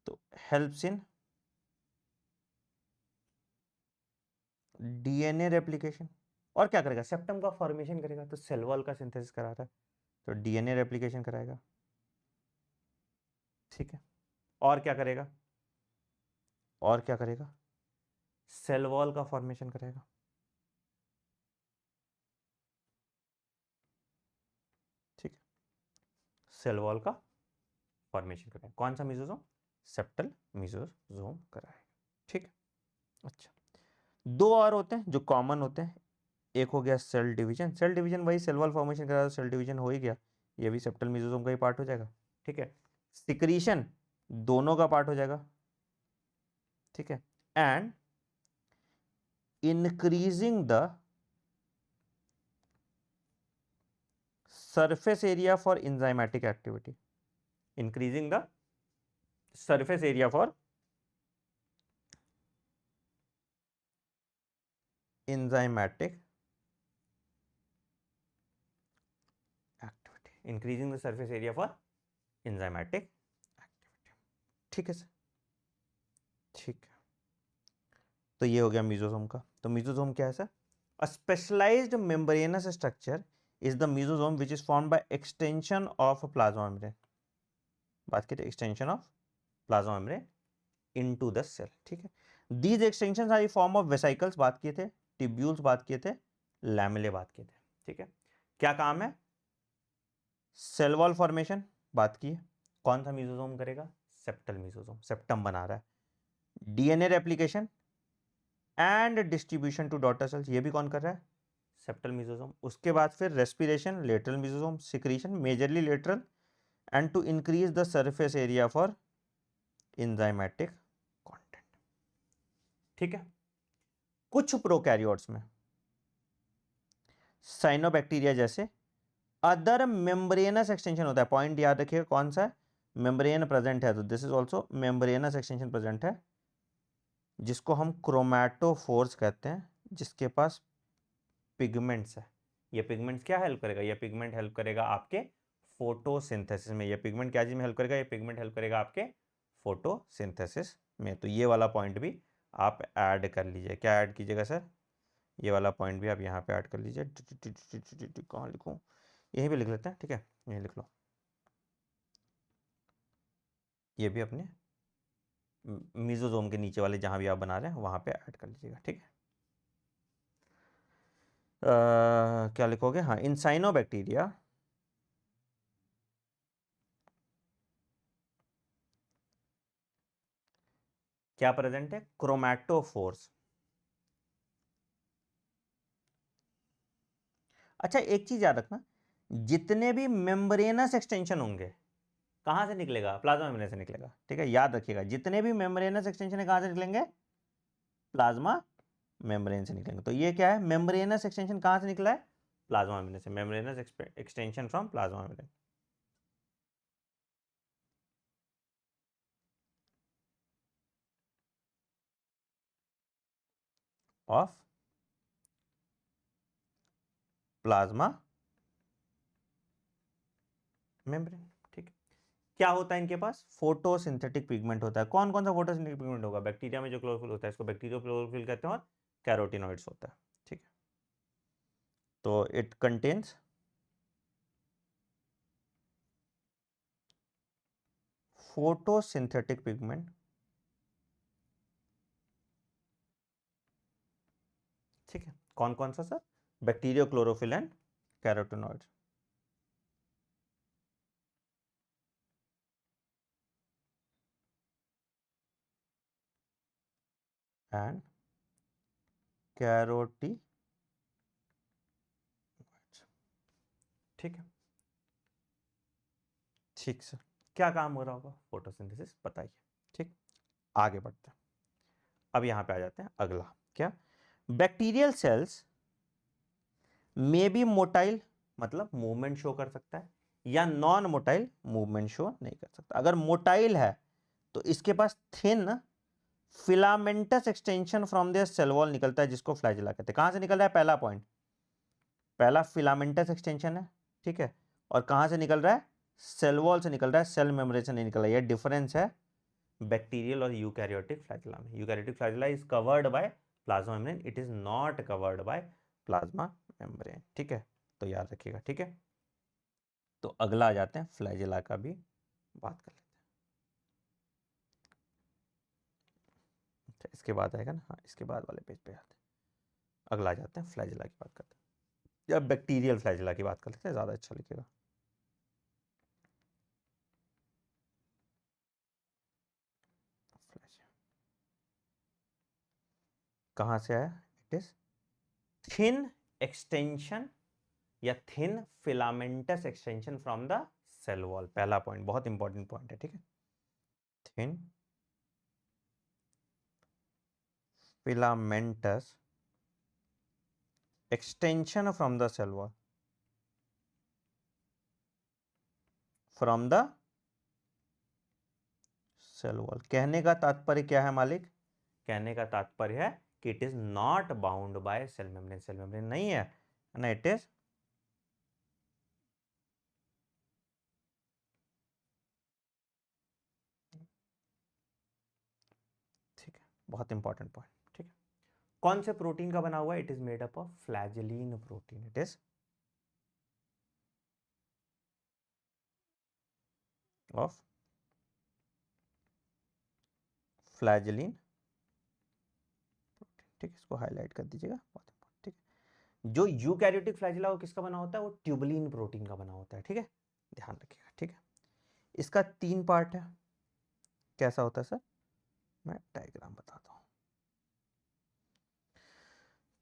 तो हेल्प्स इन डीएनए रेप्लिकेशन। और क्या करेगा? सेप्टम का फॉर्मेशन करेगा, तो सेल वॉल का सिंथेसिस करा रहा है, तो डीएनए रेप्लिकेशन कराएगा, ठीक है। और क्या करेगा? और क्या करेगा? सेल वॉल का फॉर्मेशन करेगा, ठीक है। सेल वॉल का फॉर्मेशन कराएगा, कौन सा मीजोजोम? सेप्टल मीजोजोम कराएगा, ठीक है। अच्छा, दो और होते हैं जो कॉमन होते हैं। एक हो गया सेल डिवीजन, सेल डिवीजन वही सेल वॉल फॉर्मेशन करा, सेल डिवीजन हो ही गया, ये भी सेप्टल मीजोजोम का ही पार्ट हो जाएगा, ठीक है। सिक्रीशन दोनों का पार्ट हो जाएगा, ठीक है। And increasing the surface area for enzymatic activity, increasing the surface area for enzymatic activity, increasing the surface area for enzymatic activity, ठीक है सर, ठीक है। तो ये हो गया मीजोसोम का। तो मीजोसोम क्या है sir? A specialised membranous structure is the mesosome which is formed by extension of plasma membrane. बात की extension of plasma membrane into the cell, ठीक है। These extension are form of vesicles बात किए थे, टिब्यूल्स बात किए थे, लैमेले बात किए थे, ठीक है। क्या काम है? सेल वॉल फॉर्मेशन बात की है, कौन सा मीजोसोम करेगा? सेप्टल मीजोसोम, सेप्टम बना रहा है। DNA replication and distribution to daughter cells, ये भी कौन कर रहा है? सेप्टल मिजोसोम, उसके बाद फिर respiration lateral mesosome, secretion majorly lateral, and to increase the surface area for enzymatic content. ठीक है, कुछ प्रोकैरियोट्स में साइनोबैक्टीरिया जैसे अदर मेम्ब्रेनस एक्सटेंशन होता है। पॉइंट याद रखिएगा कौन सा है, मेम्ब्रेन प्रेजेंट है तो this is also membranes extension present है, जिसको हम क्रोमैटोफोर्स कहते हैं, जिसके पास पिगमेंट्स है। ये पिगमेंट्स क्या हेल्प करेगा, ये पिगमेंट हेल्प करेगा आपके फोटोसिंथेसिस में। ये पिगमेंट क्या चीज में हेल्प करेगा, ये पिगमेंट हेल्प करेगा आपके फोटोसिंथेसिस में। तो ये वाला पॉइंट भी आप ऐड कर लीजिए। क्या ऐड कीजिएगा सर, ये वाला पॉइंट भी आप यहाँ पे ऐड कर लीजिए। कहाँ लिखूँ, यहीं पे लिख लेते हैं, ठीक है, यहीं लिख लो। ये भी अपने मिजोजोम के नीचे वाले जहाँ भी आप बना रहे हैं वहाँ पे ऐड कर लीजिएगा, ठीक है। क्या लिखोगे, हाँ, इन साइनोबैक्टीरिया क्या प्रेजेंट है, क्रोमैटोफोर्स। अच्छा, एक चीज याद रखना, जितने भी मेम्ब्रेनस एक्सटेंशन होंगे कहाँ से निकलेगा, प्लाज्मा मेम्ब्रेन से निकलेगा, ठीक है, याद रखिएगा। जितने भी मेम्ब्रेनस एक्सटेंशन है कहाँ से निकलेंगे, प्लाज्मा मेम्ब्रेन से निकलेंगे। तो ये क्या है, मेम्ब्रेनस एक्सटेंशन कहाँ से निकला है, प्लाज्मा मेम्ब्रेन से, membranes extension from plasma membrane. Of plasma membrane, ठीक है। क्या होता है इनके पास, फोटोसिंथेटिक पिगमेंट होता है। कौन कौन सा फोटोसिंथेटिक पिगमेंट होगा, बैक्टीरिया में जो क्लोरोफिल होता है इसको बैक्टीरियो क्लोरोफिल कहते हैं, और कैरोटिनॉइड्स होता है, ठीक है। तो इट कंटेन्स फोटोसिंथेटिक पिगमेंट, ठीक है। कौन कौन सा sir, bacteriochlorophyll and carotenoids. And कैरोटी, ठीक है, ठीक सर। क्या काम हो रहा होगा, फोटोसिंथेसिस, बताइए, ठीक। आगे बढ़ते हैं, अब यहां पे आ जाते हैं अगला, क्या, बैक्टीरियल सेल्स में बी मोटाइल, मतलब मूवमेंट शो कर सकता है, या नॉन मोटाइल, मूवमेंट शो नहीं कर सकता। अगर मोटाइल है तो इसके पास thin filamentous extension from the cell wall निकलता है, जिसको फ्लैजिला कहते हैं। कहां से निकल रहा है, पहला पॉइंट, पहला फिलामेंटस एक्सटेंशन है, ठीक है, और कहां से निकल रहा है, सेल वॉल से निकल रहा है, सेल मेम्ब्रेन से नहीं निकल रहा है। यह डिफरेंस है बैक्टीरियल और यूकैरियोटिक फ्लैजिला में। Eukaryotic flagella is covered by plasma membrane, it is not covered by plasma membrane, ठीक है, तो याद रखिएगा, ठीक है। तो अगला आ जाते हैं, फ्लैजिला का भी बात कर लेते हैं। अच्छा, इसके बाद आएगा ना, हाँ, इसके बाद वाले पेज पे आते हैं। अगला आ जाते हैं, फ्लैजिला की बात करते हैं, या बैक्टीरियल फ्लैजिला की बात कर लेते हैं, ज़्यादा अच्छा लिखेगा। कहाँ से आया, इट इज थिन एक्सटेंशन या thin filamentous extension from the cell wall. पहला पॉइंट बहुत इंपॉर्टेंट पॉइंट है, ठीक है, thin filamentous extension from the cell wall, from the cell wall। कहने का तात्पर्य क्या है मालिक, कहने का तात्पर्य है कि it is not bound by cell membrane, cell membrane नहीं है ना, इट इज ठीक है, बहुत इंपॉर्टेंट पॉइंट, ठीक है। कौन से प्रोटीन का बना हुआ है, it is made up of flagellin protein, it is of flagellin protein, ठीक है, इसको हाईलाइट कर दीजिएगा, बहुत इंपॉर्टेंट, ठीक है। जो यूकैरियोटिक फ्लैजिला वो किसका बना होता है, वो ट्यूबुलिन प्रोटीन का बना होता है, ठीक है, ध्यान रखिएगा, ठीक है। इसका 3 पार्ट है, कैसा होता है सर, मैं डायग्राम बताता हूं।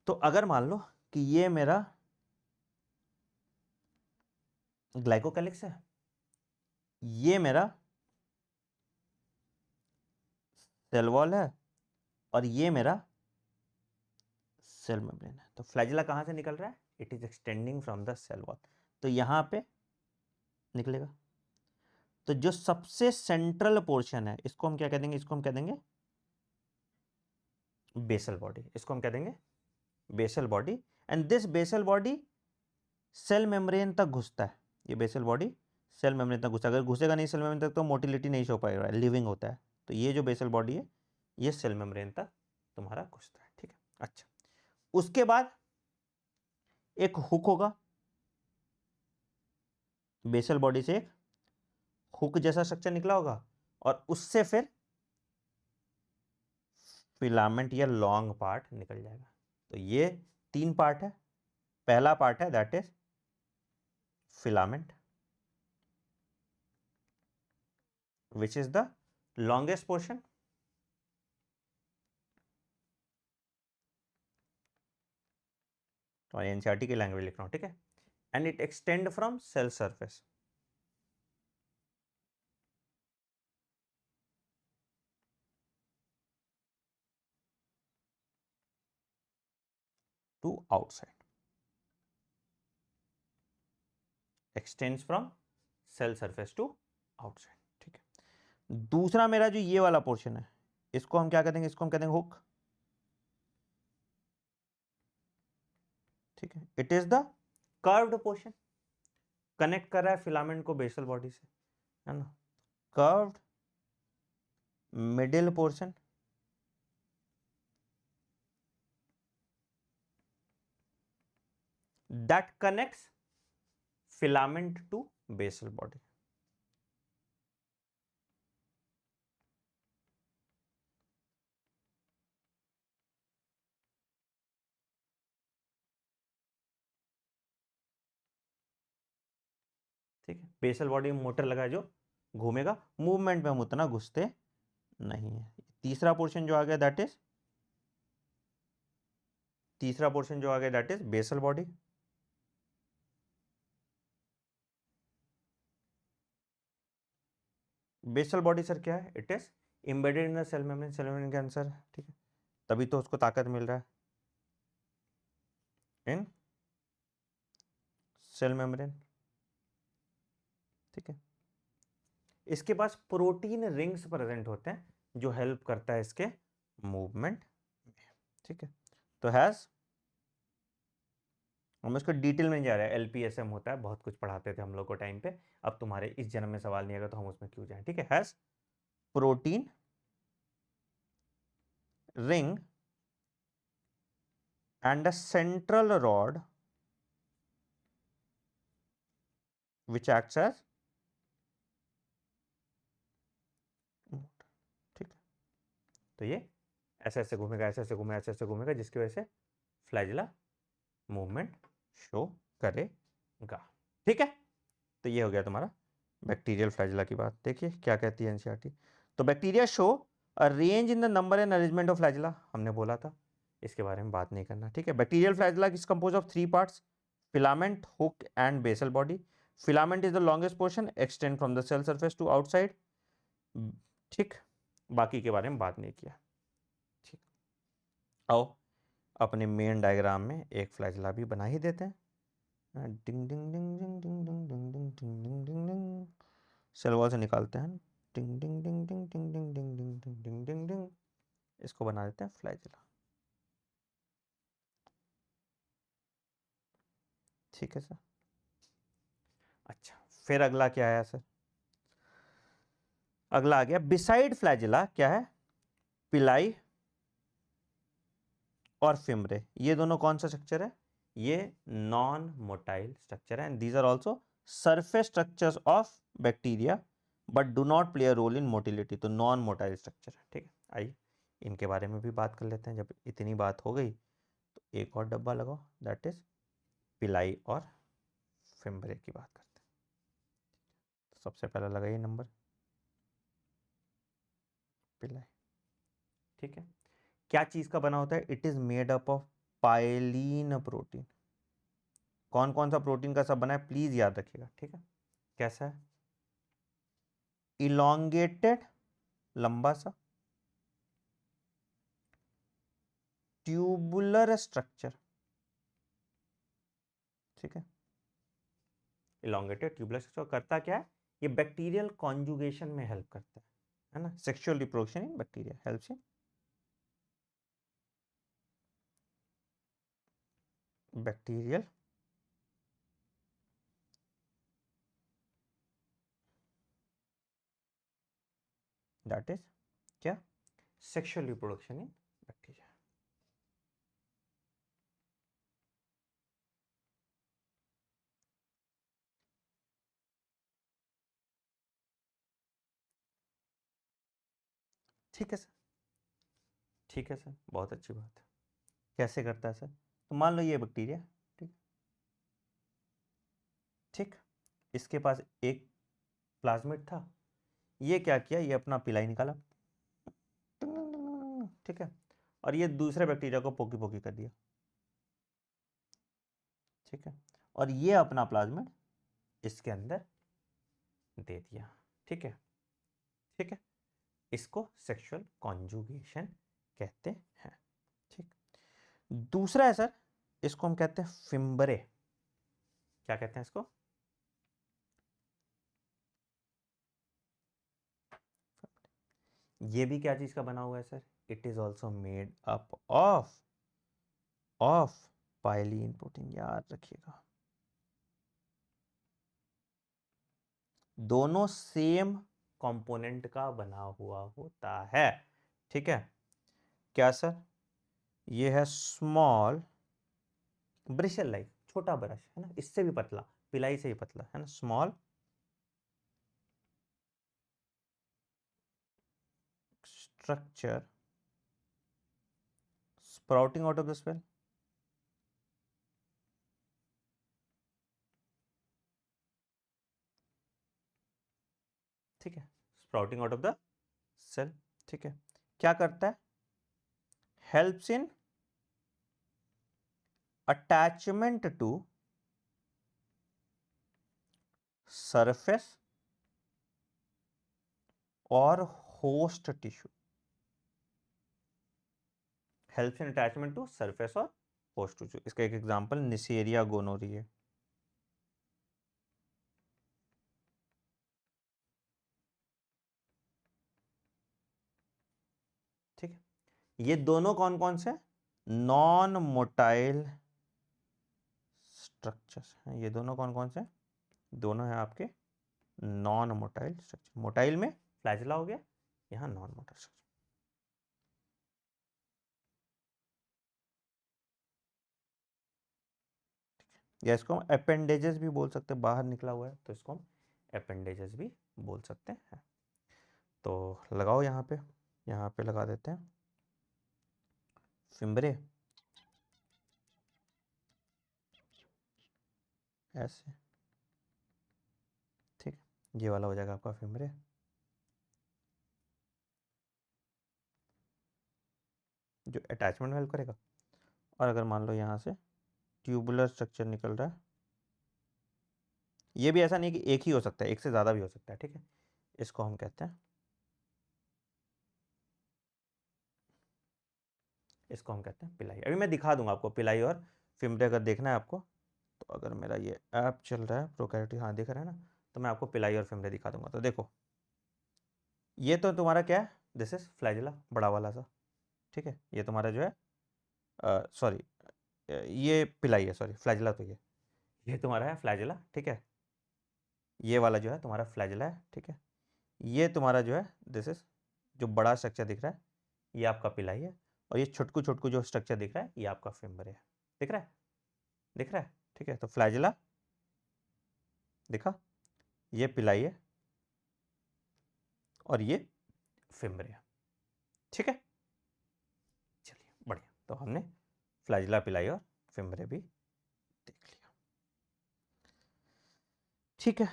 तो अगर मान लो कि ये मेरा ग्लाइकोकैलिक्स है, ये मेरा सेल वॉल है और ये मेरा सेल मेम्ब्रेन है। तो फ्लैजिला कहाँ से निकल रहा है? It is extending from the cell wall, तो यहां पे निकलेगा। तो जो सबसे सेंट्रल पोर्शन है इसको हम क्या कह देंगे? इसको हम कह देंगे बेसल बॉडी। इसको हम कह देंगे basal body. And this basal body cell membrane तक घुसता है। ये बेसल बॉडी सेल मेम्ब्रेन तक घुसता है। अगर घुसेगा नहीं सेल मेम्ब्रेन तक तो मोटिलिटी नहीं शो पाएगा, लिविंग होता है। तो ये जो बेसल बॉडी है ये सेल मेम्ब्रेन तक तुम्हारा घुसता है, ठीक है। अच्छा, उसके बाद एक हुक होगा, बेसल बॉडी से एक हुक जैसा स्ट्रक्चर निकला होगा और उससे फिर फिलामेंट या लॉन्ग पार्ट निकल जाएगा। तो ये 3 पार्ट है। पहला पार्ट है that is filament, which is the longest portion. तो एनसीईआरटी की लैंग्वेज लिख रहा हूं, ठीक है। And it extend from cell surface to outside, extends from cell surface to outside, ठीक है। दूसरा मेरा जो ये वाला पोर्शन है इसको हम क्या कह देंगे? इसको हम कह देंगे हुक, ठीक है। It is the curved portion, connect कर रहा है फिलामेंट को बेसल बॉडी से, है ना। Curved middle portion that connects filament to basal body। ठीक है, बेसल बॉडी में मोटर लगा है जो घूमेगा, मूवमेंट में हम उतना घुसते नहीं है। तीसरा पोर्शन जो आ गया that is basal body. Basal body sir क्या है? It is embedded in the cell membrane, cell membrane के अंदर, ठीक है। तभी तो उसको ताकत मिल रहा है इन सेल मेम्ब्रेन, ठीक है। इसके पास प्रोटीन रिंग्स प्रेजेंट होते हैं जो हेल्प करता है इसके मूवमेंट में, ठीक है। तो हैज, हम इसको डिटेल में नहीं जा रहे हैं, एलपीएसएम होता है, बहुत कुछ पढ़ाते थे हम लोग को टाइम पे। अब तुम्हारे इस जन्म में सवाल नहीं आएगा तो हम उसमें क्यों जाएं, ठीक है। Has protein ring and a central rod which acts as, ठीक है। तो ये ऐसे ऐसे घूमेगा, ऐसे ऐसे घूमेगा, ऐसे ऐसे घूमेगा, जिसकी वजह से फ्लैजिला मूवमेंट शो करेगा, ठीक है। तो ये हो गया तुम्हारा बैक्टीरियल फ्लैजिला की बात। देखिए क्या कहती है एनसीईआरटी। तो bacteria show a range in the number and arrangement of flagella, हमने बोला था इसके बारे में बात नहीं करना, ठीक है। Bacterial flagella is compose of 3 parts, filament, hook and basal body. Filament is the longest portion, extend from the cell surface to outside, ठीक। बाकी के बारे में बात नहीं किया, ठीक। आओ अपने मेन डायग्राम में एक फ्लैजिला भी बना ही देते हैं। डिंग डिंग डिंग डिंग डिंग डिंग डिंग डिंग डिंग डिंग डिंग डिंग, सेल वॉल से निकालते हैं। डिंग डिंग डिंग डिंग डिंग डिंग डिंग डिंग डिंग डिंग डिंग डिंग, इसको बना देते हैं फ्लैजिला, ठीक है सर। अच्छा, फिर अगला क्या आया सर? अगला आ गया बिसाइड फ्लैजिला क्या है? पिलाई और फिम्ब्रे। ये दोनों कौन सा स्ट्रक्चर है? ये नॉन मोटाइल स्ट्रक्चर है, and these are also surface structures of bacteria but do not play a role in motility. तो नॉन मोटाइल स्ट्रक्चर है, ठीक है। आइए इनके बारे में भी बात कर लेते हैं। जब इतनी बात हो गई तो एक और डब्बा लगाओ, दैट इज पिलाई और फिम्ब्रे की बात करते हैं। तो सबसे पहला लगाइए नंबर पिलाई, ठीक है। क्या चीज का बना होता है? It is made up of pilin protein. कौन कौन सा प्रोटीन का सब बना है प्लीज याद रखिएगा, ठीक है। कैसा है? इलोंगेटेड, लंबा सा, ट्यूबुलर स्ट्रक्चर, ठीक है। इलोंगेटेड ट्यूबुलर स्ट्रक्चर करता क्या है? ये बैक्टीरियल कॉन्जुगेशन में हेल्प करता है ना, sexual reproduction in bacteria helps in bacterial that is क्या? Sexual reproduction in bacteria. ठीक है सर, ठीक है सर, बहुत अच्छी बात है। कैसे करता है सर? तो मान लो ये बैक्टीरिया, ठीक, ठीक, इसके पास एक प्लाज्मिड था, ये क्या किया, ये अपना पिलाई निकाला, ठीक है, और ये दूसरे बैक्टीरिया को पोकी पोकी कर दिया, ठीक है, और ये अपना प्लाज्मिड इसके अंदर दे दिया, ठीक है, ठीक है। इसको सेक्सुअल कॉन्जुगेशन कहते हैं, ठीक। दूसरा है सर, इसको हम कहते हैं फिम्बरे। क्या कहते हैं इसको? ये भी क्या चीज का बना हुआ है sir? It is also made up of pilin protein, याद रखिएगा। दोनों सेम कंपोनेंट का बना हुआ होता है, ठीक है। क्या सर? ये है स्मॉल ब्रिशल लाइक, छोटा ब्रश है ना, इससे भी पतला, पिलाई से ही पतला है ना, small structure sprouting out of the cell, ठीक है, sprouting out of the cell, ठीक है। क्या करता है? Helps in attachment to surface और host tissue, helps in attachment to surface और होस्ट टिश्यू। इसका एक एग्जांपल निसेरिया गोनोरी है, ठीक है। ये दोनों कौन कौन से? नॉन मोटाइल स्ट्रक्चर्स हैं। ये दोनों कौन कौन से? दोनों हैं आपके नॉन मोटाइल स्ट्रक्चर। मोटाइल में फ्लैजिला हो गया, यहाँ नॉन मोटाइल स्ट्रक्चर, या इसको हम अपेंडेजेस भी बोल सकते हैं, बाहर निकला हुआ है तो इसको हम अपेंडेजेस भी बोल सकते हैं। तो लगाओ यहाँ पे लगा देते हैं फिम्बरे, ऐसे, ठीक, ये वाला हो जाएगा आपका फिम्बरे। जो अटैचमेंट में हेल्प करेगा। और अगर मान लो यहाँ से ट्यूबुलर स्ट्रक्चर निकल रहा है, ये भी ऐसा नहीं कि एक ही हो सकता है, एक से ज़्यादा भी हो सकता है, ठीक है। इसको हम कहते हैं, इसको हम कहते हैं पिलाई। अभी मैं दिखा दूंगा आपको पिलाई और फिम्बरे, अगर देखना है आपको तो। अगर मेरा ये ऐप चल रहा है प्रोकैरियोटिक, हाँ दिख रहा है ना, तो मैं आपको पिलाई और फिम्बरे दिखा दूंगा। तो देखो, ये तो तुम्हारा क्या है? दिस इज फ्लैजिला, बड़ा वाला सा, ठीक है। ये तुम्हारा जो है, सॉरी, ये पिलाई है, सॉरी, फ्लैजिला तो ये तुम्हारा है फ्लैजिला, ठीक है। ये वाला जो है तुम्हारा फ्लैजिला है, ठीक है। ये तुम्हारा जो है, दिस इज, जो बड़ा स्ट्रक्चर दिख रहा है ये आपका पिलाई है, और ये छोटकू छोटकू जो स्ट्रक्चर दिख रहा है ये आपका फिम्बर है। दिख रहा है? दिख रहा है, ठीक है। तो फ्लैजिला दिखा, ये पिलाई है, और ये फिम्बर है, ठीक है। चलिए बढ़िया, तो हमने फ्लैजिला, पिलाई और फिम्बरे भी देख लिया, ठीक है।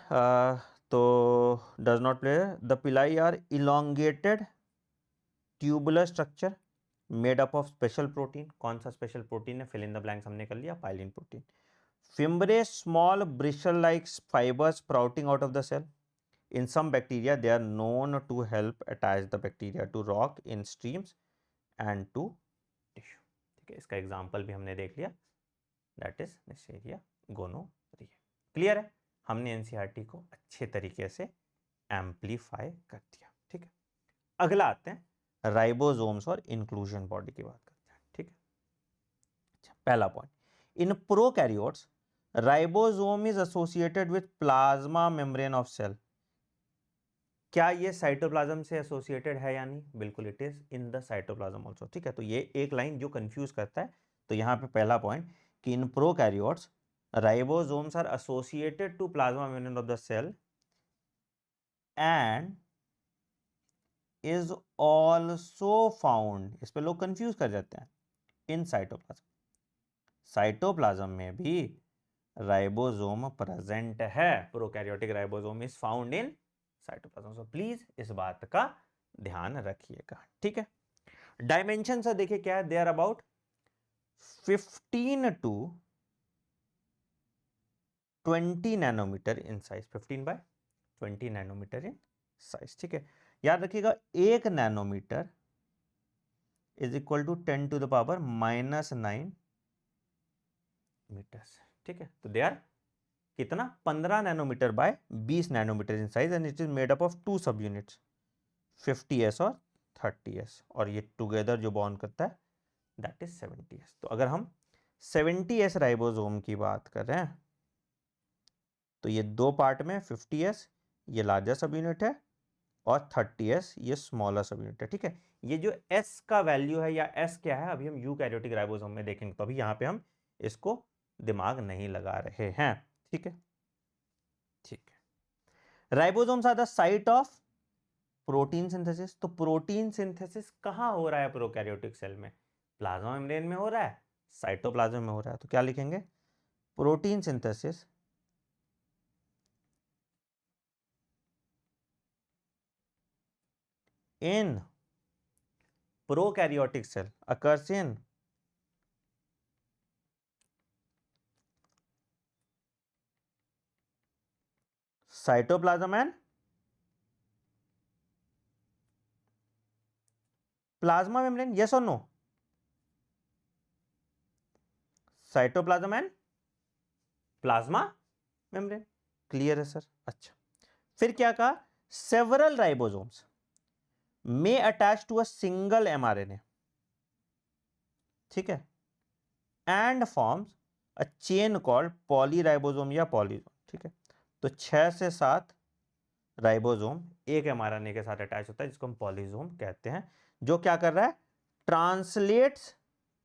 तो does not play, the pili are elongated tubular structure made up of special protein. कौन सा स्पेशल प्रोटीन है? फिल इन द ब्लैंक्स हमने कर लिया, pilin protein. Fibrous small bristle-like fibers sprouting out of the cell. In some bacteria, they are known to help attach the bacteria to rock in streams and to tissue. ठीक है, इसका example भी हमने देख लिया, that is Neisseria gonorrhoea. Clear है, हमने NCERT को अच्छे तरीके से एम्पलीफाई कर दिया. ठीक है, अगला आते हैं राइबोसोम्स और इंक्लूजन बॉडी की बात करते हैं. ठीक है, अच्छा, पहला point, in prokaryotes ribosome is associated with plasma membrane of cell. क्या ये साइटोप्लाज्म से एसोसिएटेड है या नहीं? बिल्कुल, it is in the cytoplasm also. ठीक है, तो ये एक लाइन जो कंफ्यूज करता है. तो यहाँ पे पहला पॉइंट कि in prokaryotes ribosomes are associated to plasma membrane of the cell and is also found, इस पे लोग कंफ्यूज कर जाते हैं, इन साइटोप्लाज्म. साइटोप्लाज्म में भी राइबोसोम प्रेजेंट है. Prokaryotic ribosome is found in cytoplasm. So please इस बात का ध्यान रखिएगा. ठीक है, डायमेंशन से देखिए क्या है, they are about 15 to 20 nanometre in size. 15 by 20 nanometre in size. ठीक है, याद रखिएगा 1 नैनोमीटर is equal to 10 to the power -9 metres. ठीक है, तो दे आर कितना, 15 nanometre by 20 nanometre in size and it is made up of 2 सब यूनिट्स, 50s और 30s, और ये टुगेदर जो बॉन्ड करता है दैट इज 70s. तो अगर हम 70s राइबोसोम की बात कर रहे हैं तो ये दो पार्ट में 50s ये लार्जर सब यूनिट है और 30s ये स्मॉलर सब यूनिट है. ठीक है, ये जो S का वैल्यू है या S क्या है अभी हम यूकैरियोटिक राइबोसोम में देखेंगे, तो अभी यहाँ पे हम इसको दिमाग नहीं लगा रहे हैं. ठीक है, ठीक है. Ribosomes are the site of protein synthesis. तो प्रोटीन सिंथेसिस कहाँ हो रहा है प्रोकैरियोटिक सेल में? प्लाज्मा मेम्ब्रेन में हो रहा है, साइटोप्लाज्म में हो रहा है. तो क्या लिखेंगे, protein synthesis in prokaryotic cell occurs in cytoplasm and plasma membrane. Yes or no? Cytoplasm and plasma membrane. Clear है सर? अच्छा, फिर क्या कहा, several ribosomes may attach to a single mRNA. ठीक है, and forms a chain called polyribosome या polysome. ठीक है, तो 6 से 7 राइबोसोम एक mRNA के साथ अटैच होता है जिसको हम पॉलीसोम कहते हैं, जो क्या कर रहा है, translates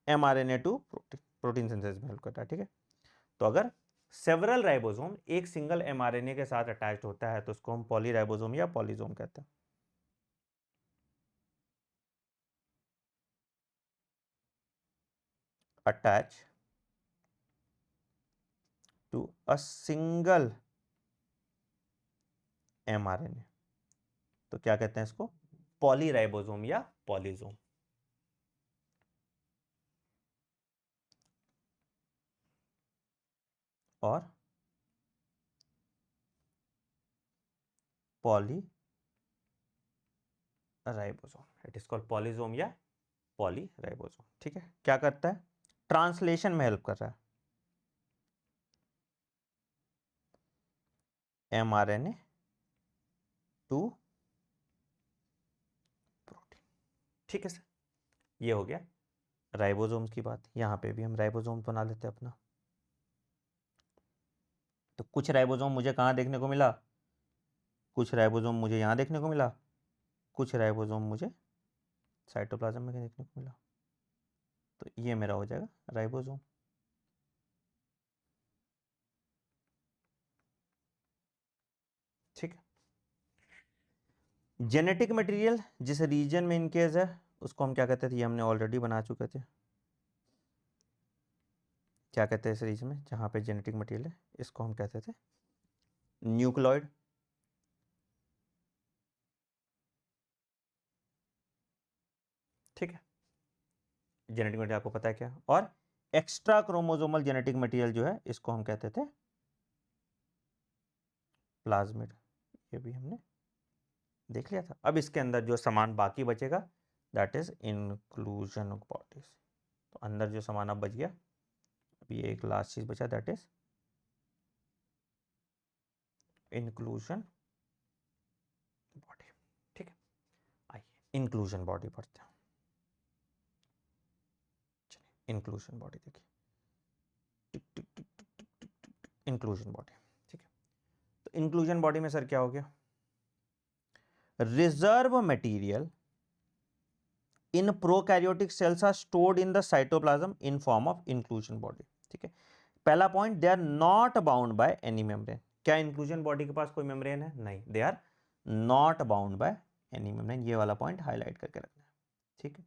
mRNA to protein, protein synthesis में हेल्प करता है. ठीक है, तो अगर सेवरल राइबोसोम एक सिंगल mRNA के साथ अटैच्ड होता है तो उसको हम पॉलीराइबोसोम या पॉलीसोम कहते हैं. Attach to a single mRNA तो क्या कहते हैं इसको, पॉलीराइबोसोम या पॉलीसोम. और polyribosome, it is called polysome या पॉलीराइबोसोम. ठीक है, क्या करता है, ट्रांसलेशन में हेल्प कर रहा है mRNA टू प्रोटीन. ठीक है सर, ये हो गया राइबोसोम्स की बात. यहां पे भी हम राइबोसोम बना लेते हैं अपना. तो कुछ राइबोसोम मुझे कहाँ देखने को मिला, कुछ राइबोसोम मुझे यहाँ देखने को मिला, कुछ राइबोसोम मुझे साइटोप्लाज्म में देखने को मिला. तो ये मेरा हो जाएगा राइबोसोम. ठीक है, जेनेटिक मटेरियल जिस रीजन में इनकेस है उसको हम क्या कहते थे, ये हमने ऑलरेडी बना चुके थे. क्या कहते हैं इस रीजन में जहाँ पे जेनेटिक मटेरियल है, इसको हम कहते थे न्यूक्लियोइड. ठीक है, जेनेटिक मटेरियल आपको पता है क्या. और एक्स्ट्रा क्रोमोसोमल जेनेटिक मटेरियल जो है इसको हम कहते थे प्लाज्मिड। ये भी हमने देख लिया था। अब इसके अंदर जो सामान बाकी बचेगा दैट इज इंक्लूजन बॉडीज। तो अंदर जो सामान अब बच गया, अभी एक लास्ट चीज बचा दैट इज इंक्लूजन बॉडी। ठीक है, आइए इंक्लूजन बॉडी पढ़ते हैं। चलिए इंक्लूजन बॉडी देखिए, इंक्लूजन बॉडी। ठीक है, तो इंक्लूजन बॉडी में सर क्या हो गया, reserve material in prokaryotic cells are stored in the cytoplasm in form of inclusion body. ठीक है, पहला point, they are not bound by any membrane. क्या इंक्लूजन बॉडी के पास कोई मेम्ब्रेन है? नहीं, they are not bound by any membrane. ये वाला पॉइंट हाईलाइट करके रखना है। ठीक है,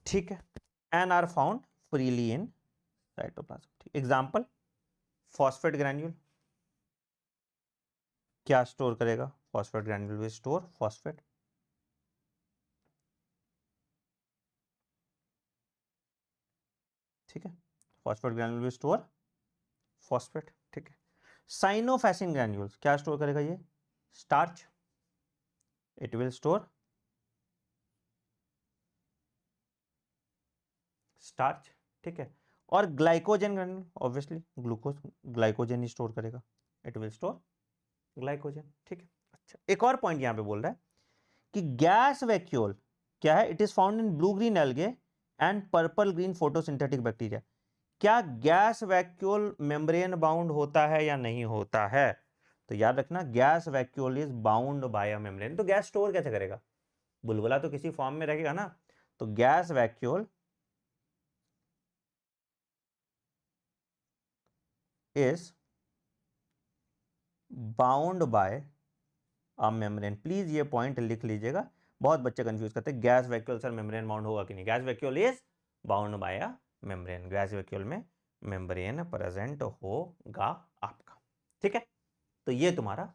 ठीक है, and are found freely in cytoplasm. Example, phosphate granule क्या स्टोर करेगा? Phosphate granule will store phosphate. ठीक है, phosphate granule will store phosphate. ठीक है, साइनोफैसिन ग्रैन्यूल्स क्या स्टोर करेगा? ये starch, it will store starch. ठीक है, और glycogen granule obviously glucose, glycogen ही स्टोर करेगा, इट विल स्टोर ग्लाइकोजन। ठीक है, अच्छा एक और पॉइंट यहां पे बोल रहा है कि गैस वैक्यूल क्या है? It is found in blue green algae and purple green photosynthetic bacteria. क्या गैस वैक्यूल मेम्ब्रेन बाउंड होता है या नहीं होता है? तो याद रखना, gas vacuole is bound by a membrane. तो गैस स्टोर कैसे करेगा? बुलबुला तो किसी फॉर्म में रहेगा ना। तो gas vacuole is bound by a membrane. Please ये पॉइंट लिख लीजिएगा, बहुत बच्चे कंफ्यूज करते हैं gas vacuole sir membrane bound होगा कि नहीं। Gas vacuole is bound by a membrane. Gas vacuole में मेम्ब्रेन प्रेजेंट होगा आपका। ठीक है, तो ये तुम्हारा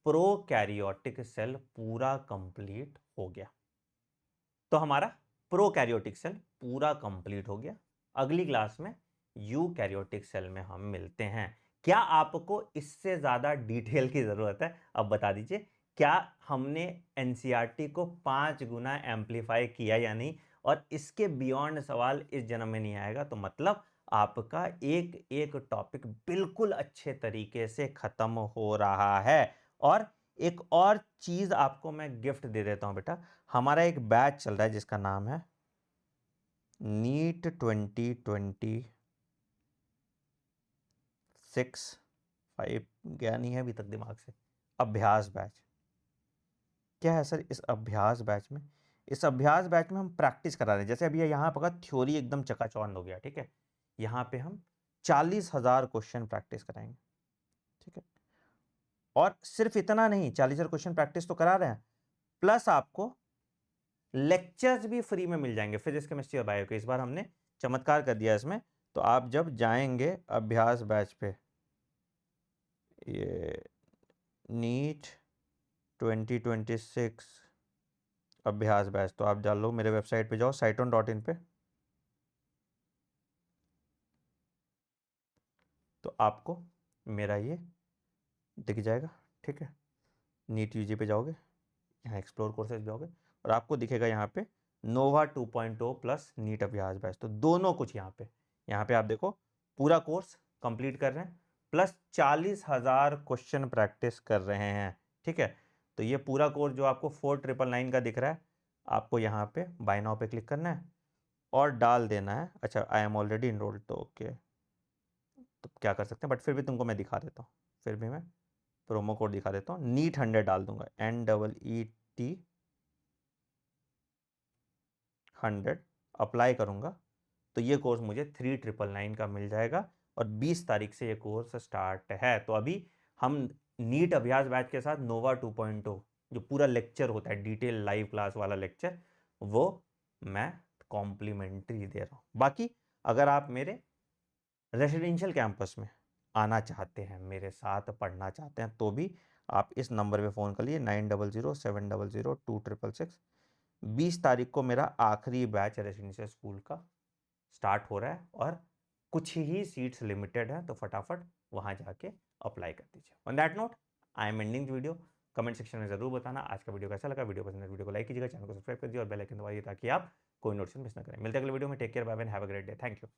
प्रोकैरियोटिक सेल पूरा कंप्लीट हो गया। तो हमारा प्रोकैरियोटिक सेल पूरा कंप्लीट हो गया। अगली क्लास में यूकैरियोटिक सेल में हम मिलते हैं। क्या आपको इससे ज्यादा डिटेल की जरूरत है? अब बता दीजिए, क्या हमने एनसीईआरटी को 5 गुना एम्पलीफाई किया या नहीं? और इसके बियॉन्ड सवाल इस जन्म में नहीं आएगा। तो मतलब आपका एक एक टॉपिक बिल्कुल अच्छे तरीके से खत्म हो रहा है। और एक और चीज आपको मैं गिफ्ट दे देता हूं बेटा, हमारा एक बैच चल रहा है जिसका नाम है नीट 2026। 5 गया नहीं है अभी तक दिमाग से। अभ्यास बैच क्या है सर? इस अभ्यास बैच में हम प्रैक्टिस करा रहे हैं। जैसे अभी यहाँ पर थ्योरी एकदम चकाचौंध हो गया। ठीक है, यहाँ पे हम 40,000 क्वेश्चन प्रैक्टिस कराएंगे। ठीक है, और सिर्फ इतना नहीं, 40,000 क्वेश्चन प्रैक्टिस तो करा रहे हैं, प्लस आपको लेक्चर्स भी फ्री में मिल जाएंगे फिजिक्स केमिस्ट्री और बायो के। इस बार हमने चमत्कार कर दिया इसमें। तो आप जब जाएंगे अभ्यास बैच पे, ये नीट 2026 अभ्यास बैच, तो आप डाल लो मेरे वेबसाइट पे जाओ cyton.in पे, तो आपको मेरा ये दिख जाएगा। ठीक है, नीट यूजी पे जाओगे, यहाँ एक्सप्लोर कोर्सेज जाओगे और आपको दिखेगा यहाँ पे नोवा 2.0 प्लस नीट अभ्यास बैच। तो दोनों कुछ यहाँ पे आप देखो पूरा कोर्स कंप्लीट कर रहे हैं, प्लस 40,000 क्वेश्चन प्रैक्टिस कर रहे हैं। ठीक है, तो ये पूरा कोर्स जो आपको 4,999 का दिख रहा है, आपको यहाँ पे बाय नाउ पे क्लिक करना है और डाल देना है। अच्छा, आई एम ऑलरेडी इनरोल्ड, तो ओके, तो क्या कर सकते हैं, बट फिर भी तुमको मैं दिखा देता हूँ। फिर भी मैं प्रोमो कोड दिखा देता हूँ, नीट 100 डाल दूंगा, NEET 100 अप्लाई करूंगा तो ये कोर्स मुझे 3,999 का मिल जाएगा। और 20 तारीख से ये कोर्स स्टार्ट है। तो अभी हम नीट अभ्यास बैच के साथ नोवा 2.0 जो पूरा लेक्चर होता है, डिटेल लाइव क्लास वाला लेक्चर, वो मैं कॉम्प्लीमेंट्री दे रहा हूँ। बाकी अगर आप मेरे रेसिडेंशियल कैंपस में आना चाहते हैं, मेरे साथ पढ़ना चाहते हैं, तो भी आप इस नंबर पे फ़ोन कर लिए 9007002666। 20 तारीख को मेरा आखिरी बैच रेसिडेंशियल स्कूल का स्टार्ट हो रहा है और कुछ ही सीट्स लिमिटेड है, तो फटाफट वहाँ जाके अप्लाई कर दीजिए। On that note I am ending the video. Comment section में जरूर बताना आज का वीडियो कैसा लगा। वीडियो पसंद है वीडियो को लाइक कीजिएगा, चैनल को सब्सक्राइब कर दीजिए और बेल आइकन दबाइए ताकि आप कोई नोटिफिकेशन मिस ना करें। मिलते हैं अगले वीडियो में। Take care, bye bye, have a great day. Thank you.